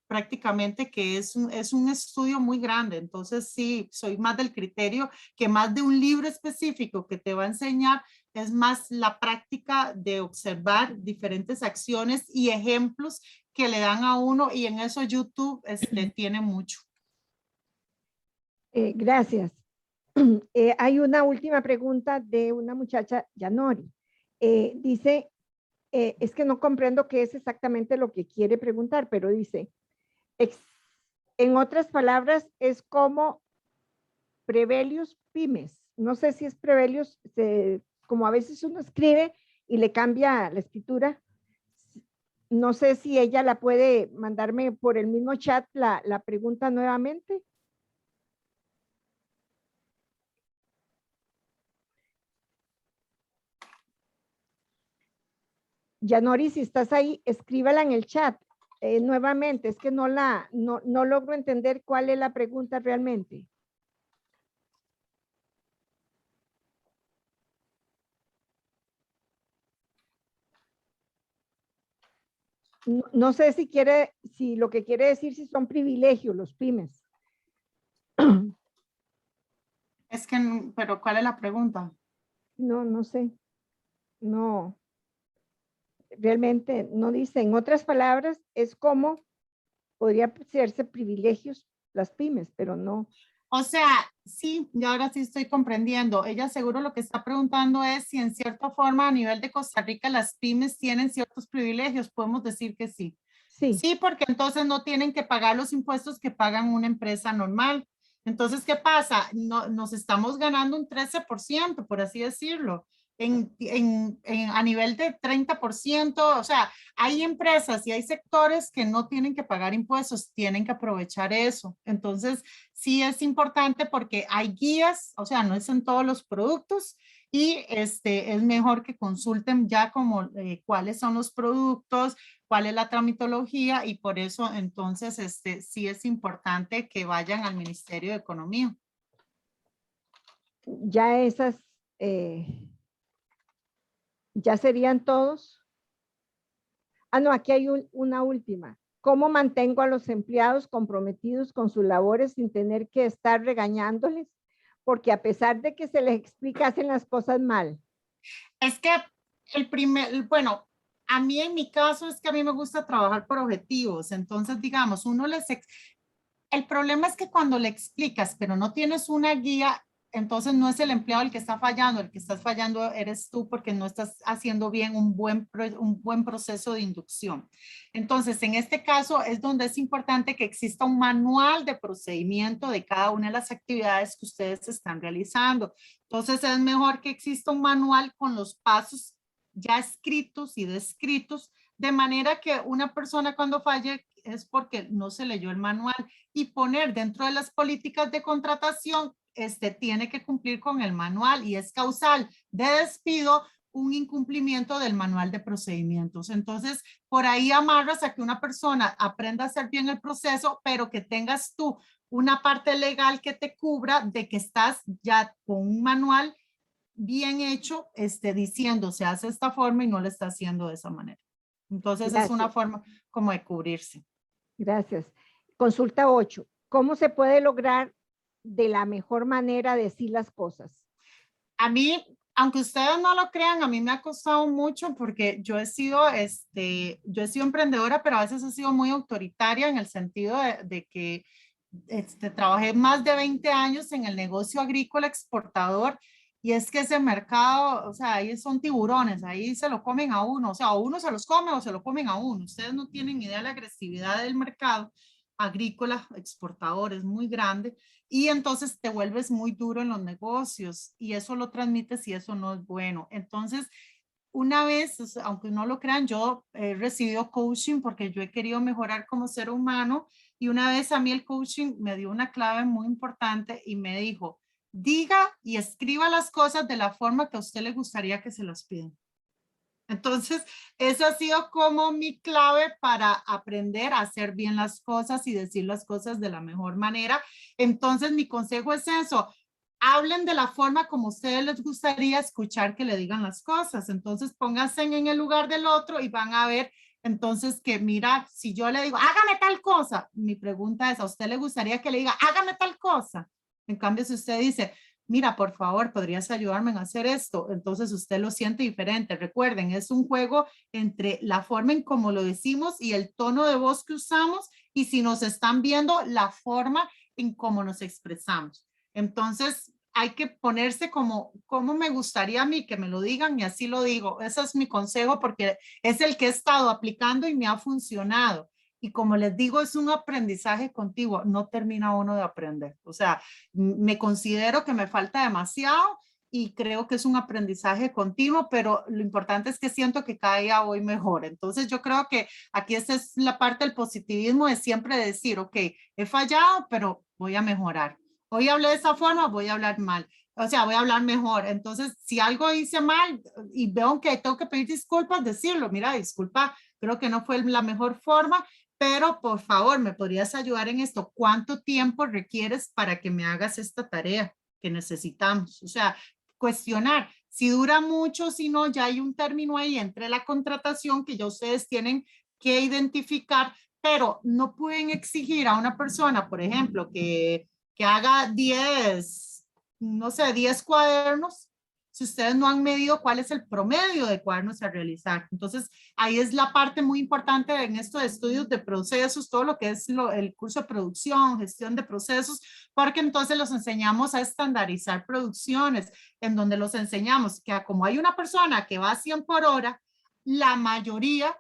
B: prácticamente que es un estudio muy grande. Entonces sí, soy más del criterio que más de un libro específico que te va a enseñar, es más la práctica de observar diferentes acciones y ejemplos que le dan a uno y en eso YouTube tiene mucho.
A: Gracias. Hay una última pregunta de una muchacha, Yanori. Dice, es que no comprendo qué es exactamente lo que quiere preguntar, pero dice, en otras palabras, es como Prevelius Pymes. No sé si es Prevelius, como a veces uno escribe y le cambia la escritura. No sé si ella la puede mandarme por el mismo chat la pregunta nuevamente. Yanori, si estás ahí, escríbela en el chat nuevamente. Es que no logro entender cuál es la pregunta realmente. No sé si lo que quiere decir si son privilegios los pymes.
B: Es que, pero ¿cuál es la pregunta?
A: No sé. No. Realmente no dice. En otras palabras, es como podría hacerse privilegios las pymes, pero no.
B: O sea, sí, yo ahora sí estoy comprendiendo. Ella seguro lo que está preguntando es si en cierta forma a nivel de Costa Rica las pymes tienen ciertos privilegios. Podemos decir que sí.
A: Sí.
B: Sí, porque entonces no tienen que pagar los impuestos que pagan una empresa normal. Entonces, ¿qué pasa? No, nos estamos ganando un 13%, por así decirlo, a nivel de 30%. O sea, hay empresas y hay sectores que no tienen que pagar impuestos, tienen que aprovechar eso. Entonces, sí es importante porque hay guías, o sea, no es en todos los productos y es mejor que consulten ya como cuáles son los productos, cuál es la tramitología y por eso entonces sí es importante que vayan al Ministerio de Economía.
A: Ya esas, ya serían todos. Ah, no, aquí hay una última. ¿Cómo mantengo a los empleados comprometidos con sus labores sin tener que estar regañándoles? Porque a pesar de que se les explica, hacen las cosas mal.
B: Es que bueno, a mí en mi caso es que a mí me gusta trabajar por objetivos. Entonces, digamos, el problema es que cuando le explicas, pero no tienes una guía, entonces no es el empleado el que está fallando, el que estás fallando eres tú porque no estás haciendo bien un buen proceso de inducción. Entonces, en este caso es donde es importante que exista un manual de procedimiento de cada una de las actividades que ustedes están realizando. Entonces, es mejor que exista un manual con los pasos ya escritos y descritos, de manera que una persona cuando falle es porque no se leyó el manual y poner dentro de las políticas de contratación, tiene que cumplir con el manual y es causal de despido un incumplimiento del manual de procedimientos. Entonces, por ahí amarras a que una persona aprenda a hacer bien el proceso, pero que tengas tú una parte legal que te cubra de que estás ya con un manual bien hecho, diciendo se hace de esta forma y no lo está haciendo de esa manera. Entonces, es una
A: Gracias.
B: forma como de cubrirse.
A: Gracias. Consulta 8. ¿Cómo se puede lograr de la mejor manera decir las cosas?
B: A mí, aunque ustedes no lo crean, a mí me ha costado mucho porque yo he sido emprendedora, pero a veces he sido muy autoritaria en el sentido de que trabajé más de 20 años en el negocio agrícola exportador y es que ese mercado, o sea, ahí son tiburones, ahí se lo comen a uno, o sea, o uno se los come o se lo comen a uno. Ustedes no tienen idea de la agresividad del mercado agrícola exportador, es muy grande y entonces te vuelves muy duro en los negocios y eso lo transmites y eso no es bueno. Entonces, una vez, aunque no lo crean, yo he recibido coaching porque yo he querido mejorar como ser humano y una vez a mí el coaching me dio una clave muy importante y me dijo, diga y escriba las cosas de la forma que a usted le gustaría que se las pidan. Entonces, eso ha sido como mi clave para aprender a hacer bien las cosas y decir las cosas de la mejor manera. Entonces, mi consejo es eso. Hablen de la forma como a ustedes les gustaría escuchar que le digan las cosas. Entonces, pónganse en el lugar del otro y van a ver entonces que, mira, si yo le digo, hágame tal cosa, mi pregunta es, ¿a usted le gustaría que le diga, hágame tal cosa? En cambio, si usted dice, mira, por favor, ¿podrías ayudarme en hacer esto? Entonces usted lo siente diferente. Recuerden, es un juego entre la forma en cómo lo decimos y el tono de voz que usamos y si nos están viendo, la forma en cómo nos expresamos. Entonces, hay que ponerse como me gustaría a mí que me lo digan y así lo digo. Ese es mi consejo porque es el que he estado aplicando y me ha funcionado. Y como les digo, es un aprendizaje continuo, no termina uno de aprender. O sea, me considero que me falta demasiado y creo que es un aprendizaje continuo, pero lo importante es que siento que cada día voy mejor. Entonces yo creo que aquí esta es la parte del positivismo de siempre decir, ok, he fallado, pero voy a mejorar. Hoy hablé de esa forma, voy a hablar mal. O sea, voy a hablar mejor. Entonces, si algo hice mal y veo que tengo que pedir disculpas, decirlo, mira, disculpa, creo que no fue la mejor forma, pero por favor, ¿me podrías ayudar en esto? ¿Cuánto tiempo requieres para que me hagas esta tarea que necesitamos? O sea, cuestionar si dura mucho, si no, ya hay un término ahí entre la contratación que ya ustedes tienen que identificar, pero no pueden exigir a una persona, por ejemplo, que haga 10, no sé, 10 cuadernos si ustedes no han medido cuál es el promedio de cuadernos a realizar. Entonces, ahí es la parte muy importante en estos estudios de procesos, todo lo que es el curso de producción, gestión de procesos, porque entonces los enseñamos a estandarizar producciones, en donde los enseñamos que como hay una persona que va a 100 por hora, la mayoría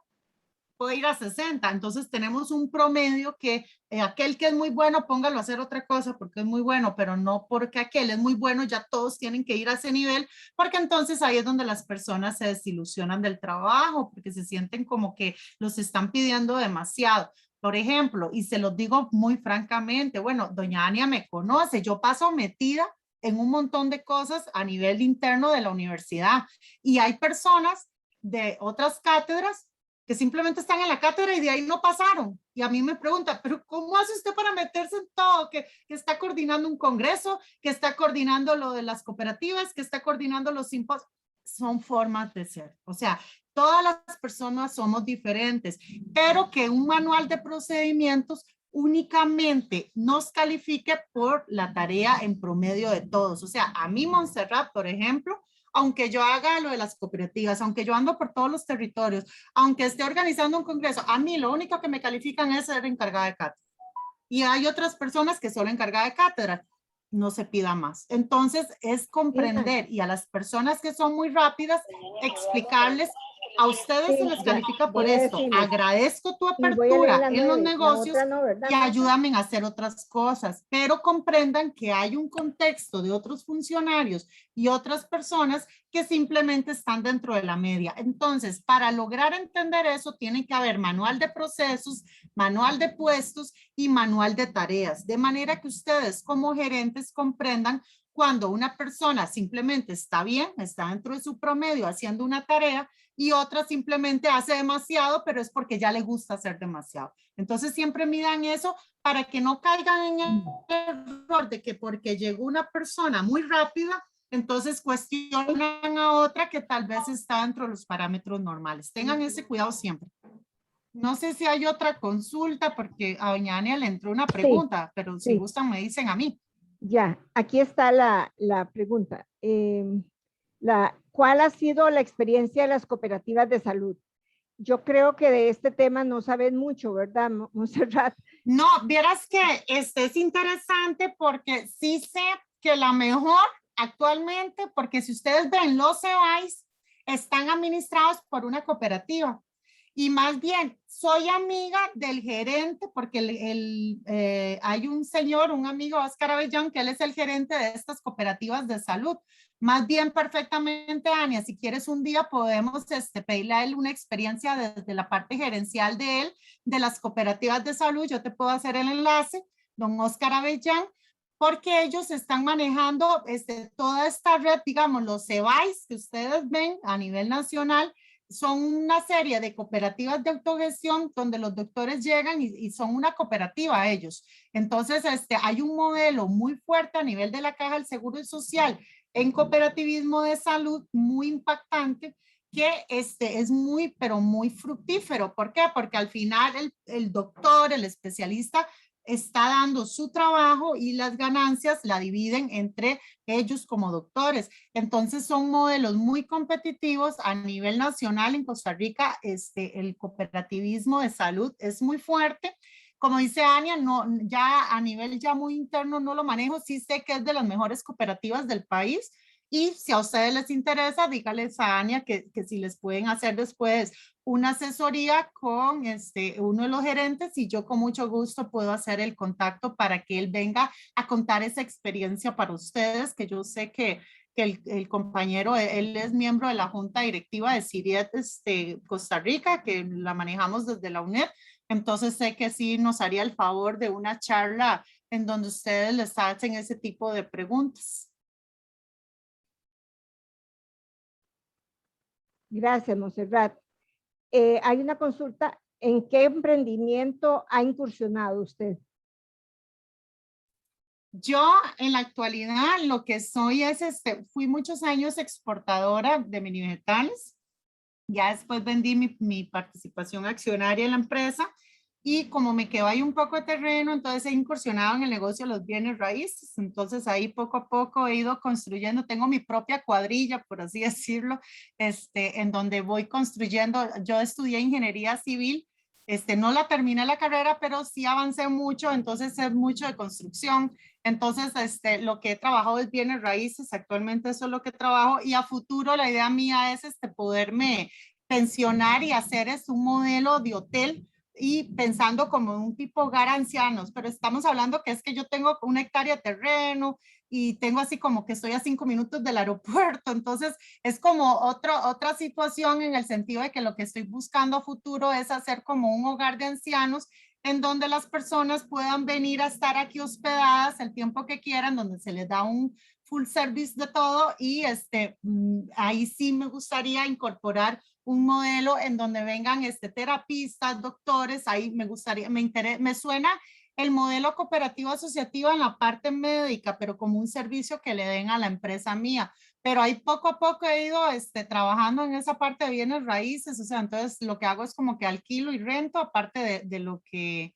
B: puede ir a 60. Entonces tenemos un promedio que aquel que es muy bueno, póngalo a hacer otra cosa porque es muy bueno, pero no porque aquel es muy bueno, ya todos tienen que ir a ese nivel, porque entonces ahí es donde las personas se desilusionan del trabajo, porque se sienten como que los están pidiendo demasiado. Por ejemplo, y se los digo muy francamente, bueno, doña Ania me conoce, yo paso metida en un montón de cosas a nivel interno de la universidad. Y hay personas de otras cátedras que simplemente están en la cátedra y de ahí no pasaron. Y a mí me pregunta, pero ¿cómo hace usted para meterse en todo? Que está coordinando un congreso, que está coordinando lo de las cooperativas, que está coordinando los simposios. Son formas de ser. O sea, todas las personas somos diferentes, pero que un manual de procedimientos únicamente nos califique por la tarea en promedio de todos. O sea, a mí, Montserrat, por ejemplo, aunque yo haga lo de las cooperativas, aunque yo ando por todos los territorios, aunque esté organizando un congreso, a mí lo único que me califican es ser encargada de cátedra. Y hay otras personas que solo encargada de cátedra, no se pida más. Entonces es comprender y a las personas que son muy rápidas, explicarles, a ustedes se les califica por
A: voy a
B: esto.
A: decirles.
B: Agradezco tu
A: Y voy a leer
B: apertura
A: la
B: en los
A: 9, la
B: negocios
A: otra no, ¿verdad,
B: y
A: Marta?
B: ayúdame a hacer otras cosas, pero comprendan que hay un contexto de otros funcionarios y otras personas que simplemente están dentro de la media. Entonces, para lograr entender eso, tiene que haber manual de procesos, manual de puestos y manual de tareas, de manera que ustedes como gerentes comprendan cuando una persona simplemente está bien, está dentro de su promedio haciendo una tarea y otra simplemente hace demasiado, pero es porque ya le gusta hacer demasiado. Entonces siempre midan eso para que no caigan en el error de que porque llegó una persona muy rápida, entonces cuestionan a otra que tal vez está dentro de los parámetros normales. Tengan ese cuidado siempre. No sé si hay otra consulta porque a doña Ania le entró una pregunta, pero si
A: sí.
B: gustan me dicen a mí.
A: Ya, aquí está la pregunta. ¿Cuál ha sido la experiencia de las cooperativas de salud? Yo creo que de este tema no saben mucho, ¿verdad, Montserrat?
B: No, vieras que este es interesante porque sí sé que la mejor actualmente, porque si ustedes ven, los CEBAIS están administrados por una cooperativa. Y más bien, soy amiga del gerente, porque hay un señor, un amigo, Oscar Avellón, que él es el gerente de estas cooperativas de salud. Más bien, perfectamente, Ania, si quieres un día podemos pedirle a él una experiencia desde la parte gerencial de él, de las cooperativas de salud. Yo te puedo hacer el enlace, don Oscar Avellán, porque ellos están manejando toda esta red, digamos, los CEBAIS que ustedes ven a nivel nacional, son una serie de cooperativas de autogestión donde los doctores llegan y son una cooperativa ellos. Entonces, hay un modelo muy fuerte a nivel de la Caja del Seguro Social en cooperativismo de salud, muy impactante, que es muy, pero muy fructífero. ¿Por qué? Porque al final el doctor, el especialista, está dando su trabajo y las ganancias la dividen entre ellos como doctores. Entonces son modelos muy competitivos a nivel nacional. En Costa Rica, el cooperativismo de salud es muy fuerte. Como dice Ania, no, ya a nivel ya muy interno no lo manejo. Sí sé que es de las mejores cooperativas del país. Y si a ustedes les interesa, dígales a Ania que si les pueden hacer después una asesoría con uno de los gerentes y yo con mucho gusto puedo hacer el contacto para que él venga a contar esa experiencia para ustedes, que yo sé que el compañero, él es miembro de la junta directiva de CIRIET Costa Rica, que la manejamos desde la UNED, entonces sé que sí nos haría el favor de una charla en donde ustedes les hacen ese tipo de preguntas.
A: Gracias, Montserrat. Hay una consulta. ¿En qué emprendimiento ha incursionado usted?
B: Yo en la actualidad lo que soy es, fui muchos años exportadora de mini vegetales. Ya después vendí mi participación accionaria en la empresa y como me quedó ahí un poco de terreno, entonces he incursionado en el negocio de los bienes raíces. Entonces ahí poco a poco he ido construyendo, tengo mi propia cuadrilla, por así decirlo, en donde voy construyendo. Yo estudié ingeniería civil, no la terminé la carrera, pero sí avancé mucho, entonces es mucho de construcción. Entonces, lo que he trabajado es bienes raíces, actualmente eso es lo que trabajo y a futuro la idea mía es poderme pensionar y hacer un modelo de hotel y pensando como un tipo hogar ancianos, pero estamos hablando que es que yo tengo 1 hectárea de terreno y tengo así como que estoy a 5 minutos del aeropuerto, entonces es como otra situación en el sentido de que lo que estoy buscando a futuro es hacer como un hogar de ancianos en donde las personas puedan venir a estar aquí hospedadas el tiempo que quieran, donde se les da un full service de todo y ahí sí me gustaría incorporar un modelo en donde vengan terapistas, doctores, ahí me gustaría, me suena el modelo cooperativo asociativo en la parte médica, pero como un servicio que le den a la empresa mía. Pero ahí poco a poco he ido trabajando en esa parte de bienes raíces, o sea, entonces lo que hago es como que alquilo y rento, aparte de lo que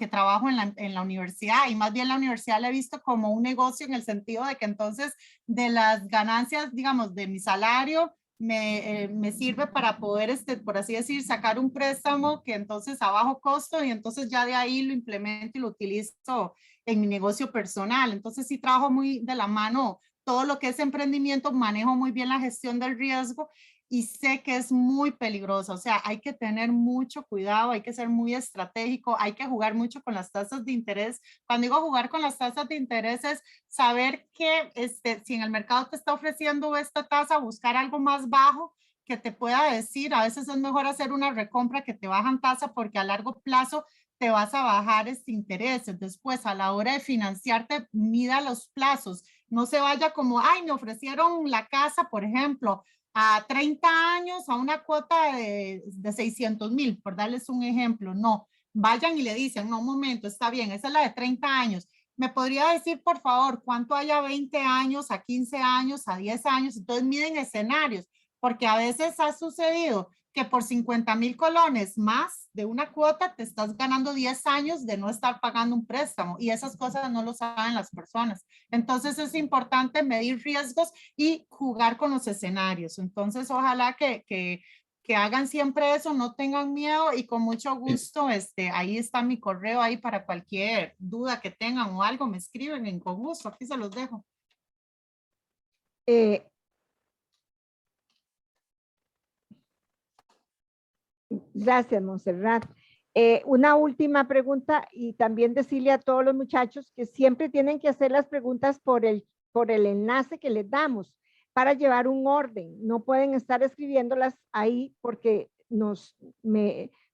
B: trabajo en la universidad, y más bien la universidad la he visto como un negocio en el sentido de que entonces de las ganancias, digamos, de mi salario, me sirve para poder, por así decir, sacar un préstamo que entonces a bajo costo y entonces ya de ahí lo implemento y lo utilizo en mi negocio personal. Entonces sí trabajo muy de la mano todo lo que es emprendimiento, manejo muy bien la gestión del riesgo y sé que es muy peligroso. O sea, hay que tener mucho cuidado, hay que ser muy estratégico, hay que jugar mucho con las tasas de interés. Cuando digo jugar con las tasas de interés es saber que si en el mercado te está ofreciendo esta tasa, buscar algo más bajo que te pueda decir, a veces es mejor hacer una recompra que te bajan tasa porque a largo plazo te vas a bajar este interés. Después, a la hora de financiarte, mida los plazos. No se vaya como, ay, me ofrecieron la casa, por ejemplo, a 30 años a una cuota de 600,000, por darles un ejemplo. No, vayan y le dicen, no, un momento, está bien, esa es la de 30 años. ¿Me podría decir, por favor, cuánto hay a 20 años, a 15 años, a 10 años? Entonces miden escenarios, porque a veces ha sucedido que por 50,000 colones más de una cuota te estás ganando 10 años de no estar pagando un préstamo y esas cosas no lo saben las personas. Entonces es importante medir riesgos y jugar con los escenarios. Entonces ojalá que hagan siempre eso, no tengan miedo y con mucho gusto, ahí está mi correo ahí para cualquier duda que tengan o algo, me escriben con gusto, aquí se los dejo.
A: Gracias, Montserrat. Una última pregunta y también decirle a todos los muchachos que siempre tienen que hacer las preguntas por el enlace que les damos para llevar un orden. No pueden estar escribiéndolas ahí porque nos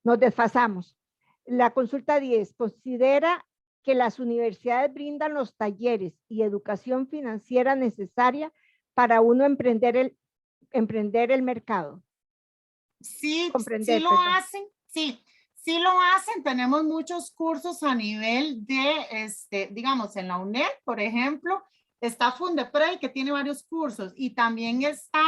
A: desfasamos. La consulta 10, considera que las universidades brindan los talleres y educación financiera necesaria para uno emprender el mercado.
B: Sí, sí lo hacen, sí, sí lo hacen. Tenemos muchos cursos a nivel de, digamos, en la UNED, por ejemplo, está Fundepre que tiene varios cursos y también está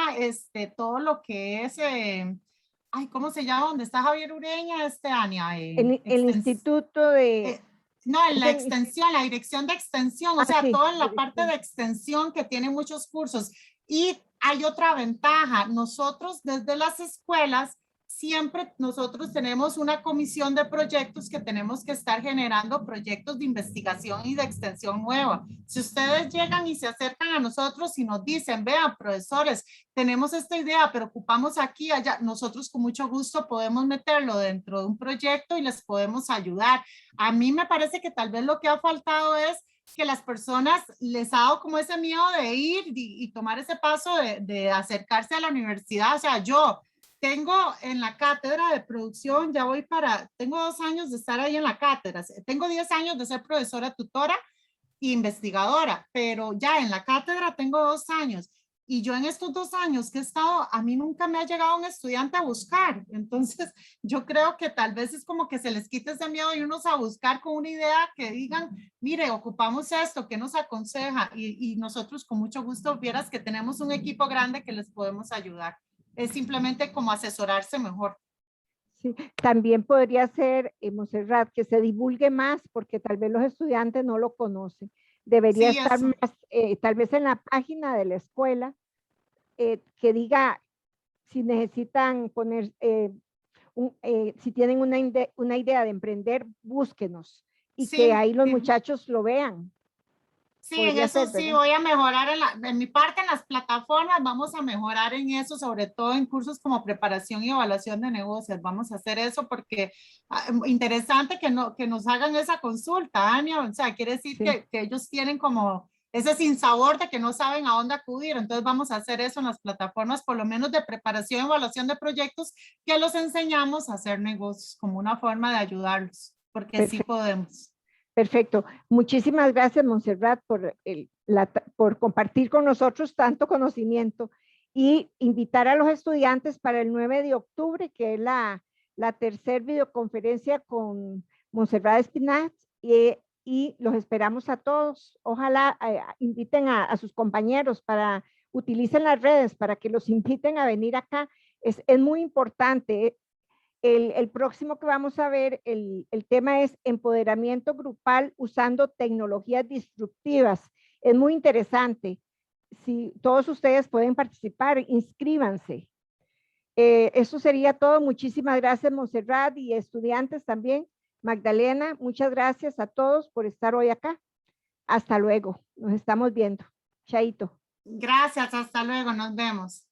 B: todo lo que es, ay, ¿cómo se llama? ¿Dónde está Javier Ureña, Ania?
A: El instituto de...
B: no, en la extensión, la dirección de extensión, o sea,
A: sí,
B: toda la parte de extensión que tiene muchos cursos. Y hay otra ventaja, nosotros desde las escuelas, siempre nosotros tenemos una comisión de proyectos que tenemos que estar generando proyectos de investigación y de extensión nueva. Si ustedes llegan y se acercan a nosotros y nos dicen, vean, profesores, tenemos esta idea, pero ocupamos aquí, allá, nosotros con mucho gusto podemos meterlo dentro de un proyecto y les podemos ayudar. A mí me parece que tal vez lo que ha faltado es que las personas les ha dado como ese miedo de ir y tomar ese paso de acercarse a la universidad. O sea, yo tengo en la cátedra de producción, tengo 2 años de estar ahí en la cátedra, tengo 10 años de ser profesora tutora e investigadora, pero ya en la cátedra tengo 2 años. Y yo en estos 2 años que he estado, a mí nunca me ha llegado un estudiante a buscar. Entonces, yo creo que tal vez es como que se les quite ese miedo y unos a buscar con una idea que digan, mire, ocupamos esto, ¿qué nos aconseja? Y nosotros con mucho gusto vieras que tenemos un equipo grande que les podemos ayudar. Es simplemente como asesorarse mejor.
A: Sí, también podría ser, Montserrat, que se divulgue más porque tal vez los estudiantes no lo conocen. Debería estar más, tal vez en la página de la escuela, que diga si necesitan poner, si tienen una idea de emprender, búsquenos y
B: sí,
A: que ahí los
B: sí.
A: muchachos lo vean.
B: Sí, en eso sí voy a mejorar en mi parte en las plataformas, vamos a mejorar en eso, sobre todo en cursos como preparación y evaluación de negocios. Vamos a hacer eso porque interesante que nos hagan esa consulta, Ania. O sea, quiere decir que ellos tienen como ese sinsabor de que no saben a dónde acudir. Entonces vamos a hacer eso en las plataformas, por lo menos de preparación y evaluación de proyectos, que los enseñamos a hacer negocios como una forma de ayudarlos, porque sí podemos.
A: Perfecto. Muchísimas gracias, Montserrat, por compartir con nosotros tanto conocimiento y invitar a los estudiantes para el 9 de octubre, que es la tercera videoconferencia con Montserrat Espinat, y los esperamos a todos. Ojalá inviten a sus compañeros utilicen las redes para que los inviten a venir acá. Es muy importante. El próximo que vamos a ver, el tema es empoderamiento grupal usando tecnologías disruptivas. Es muy interesante. Si todos ustedes pueden participar, inscríbanse. Eso sería todo. Muchísimas gracias, Montserrat, y estudiantes también. Magdalena, muchas gracias a todos por estar hoy acá. Hasta luego. Nos estamos viendo. Chaito.
B: Gracias, hasta luego, nos vemos.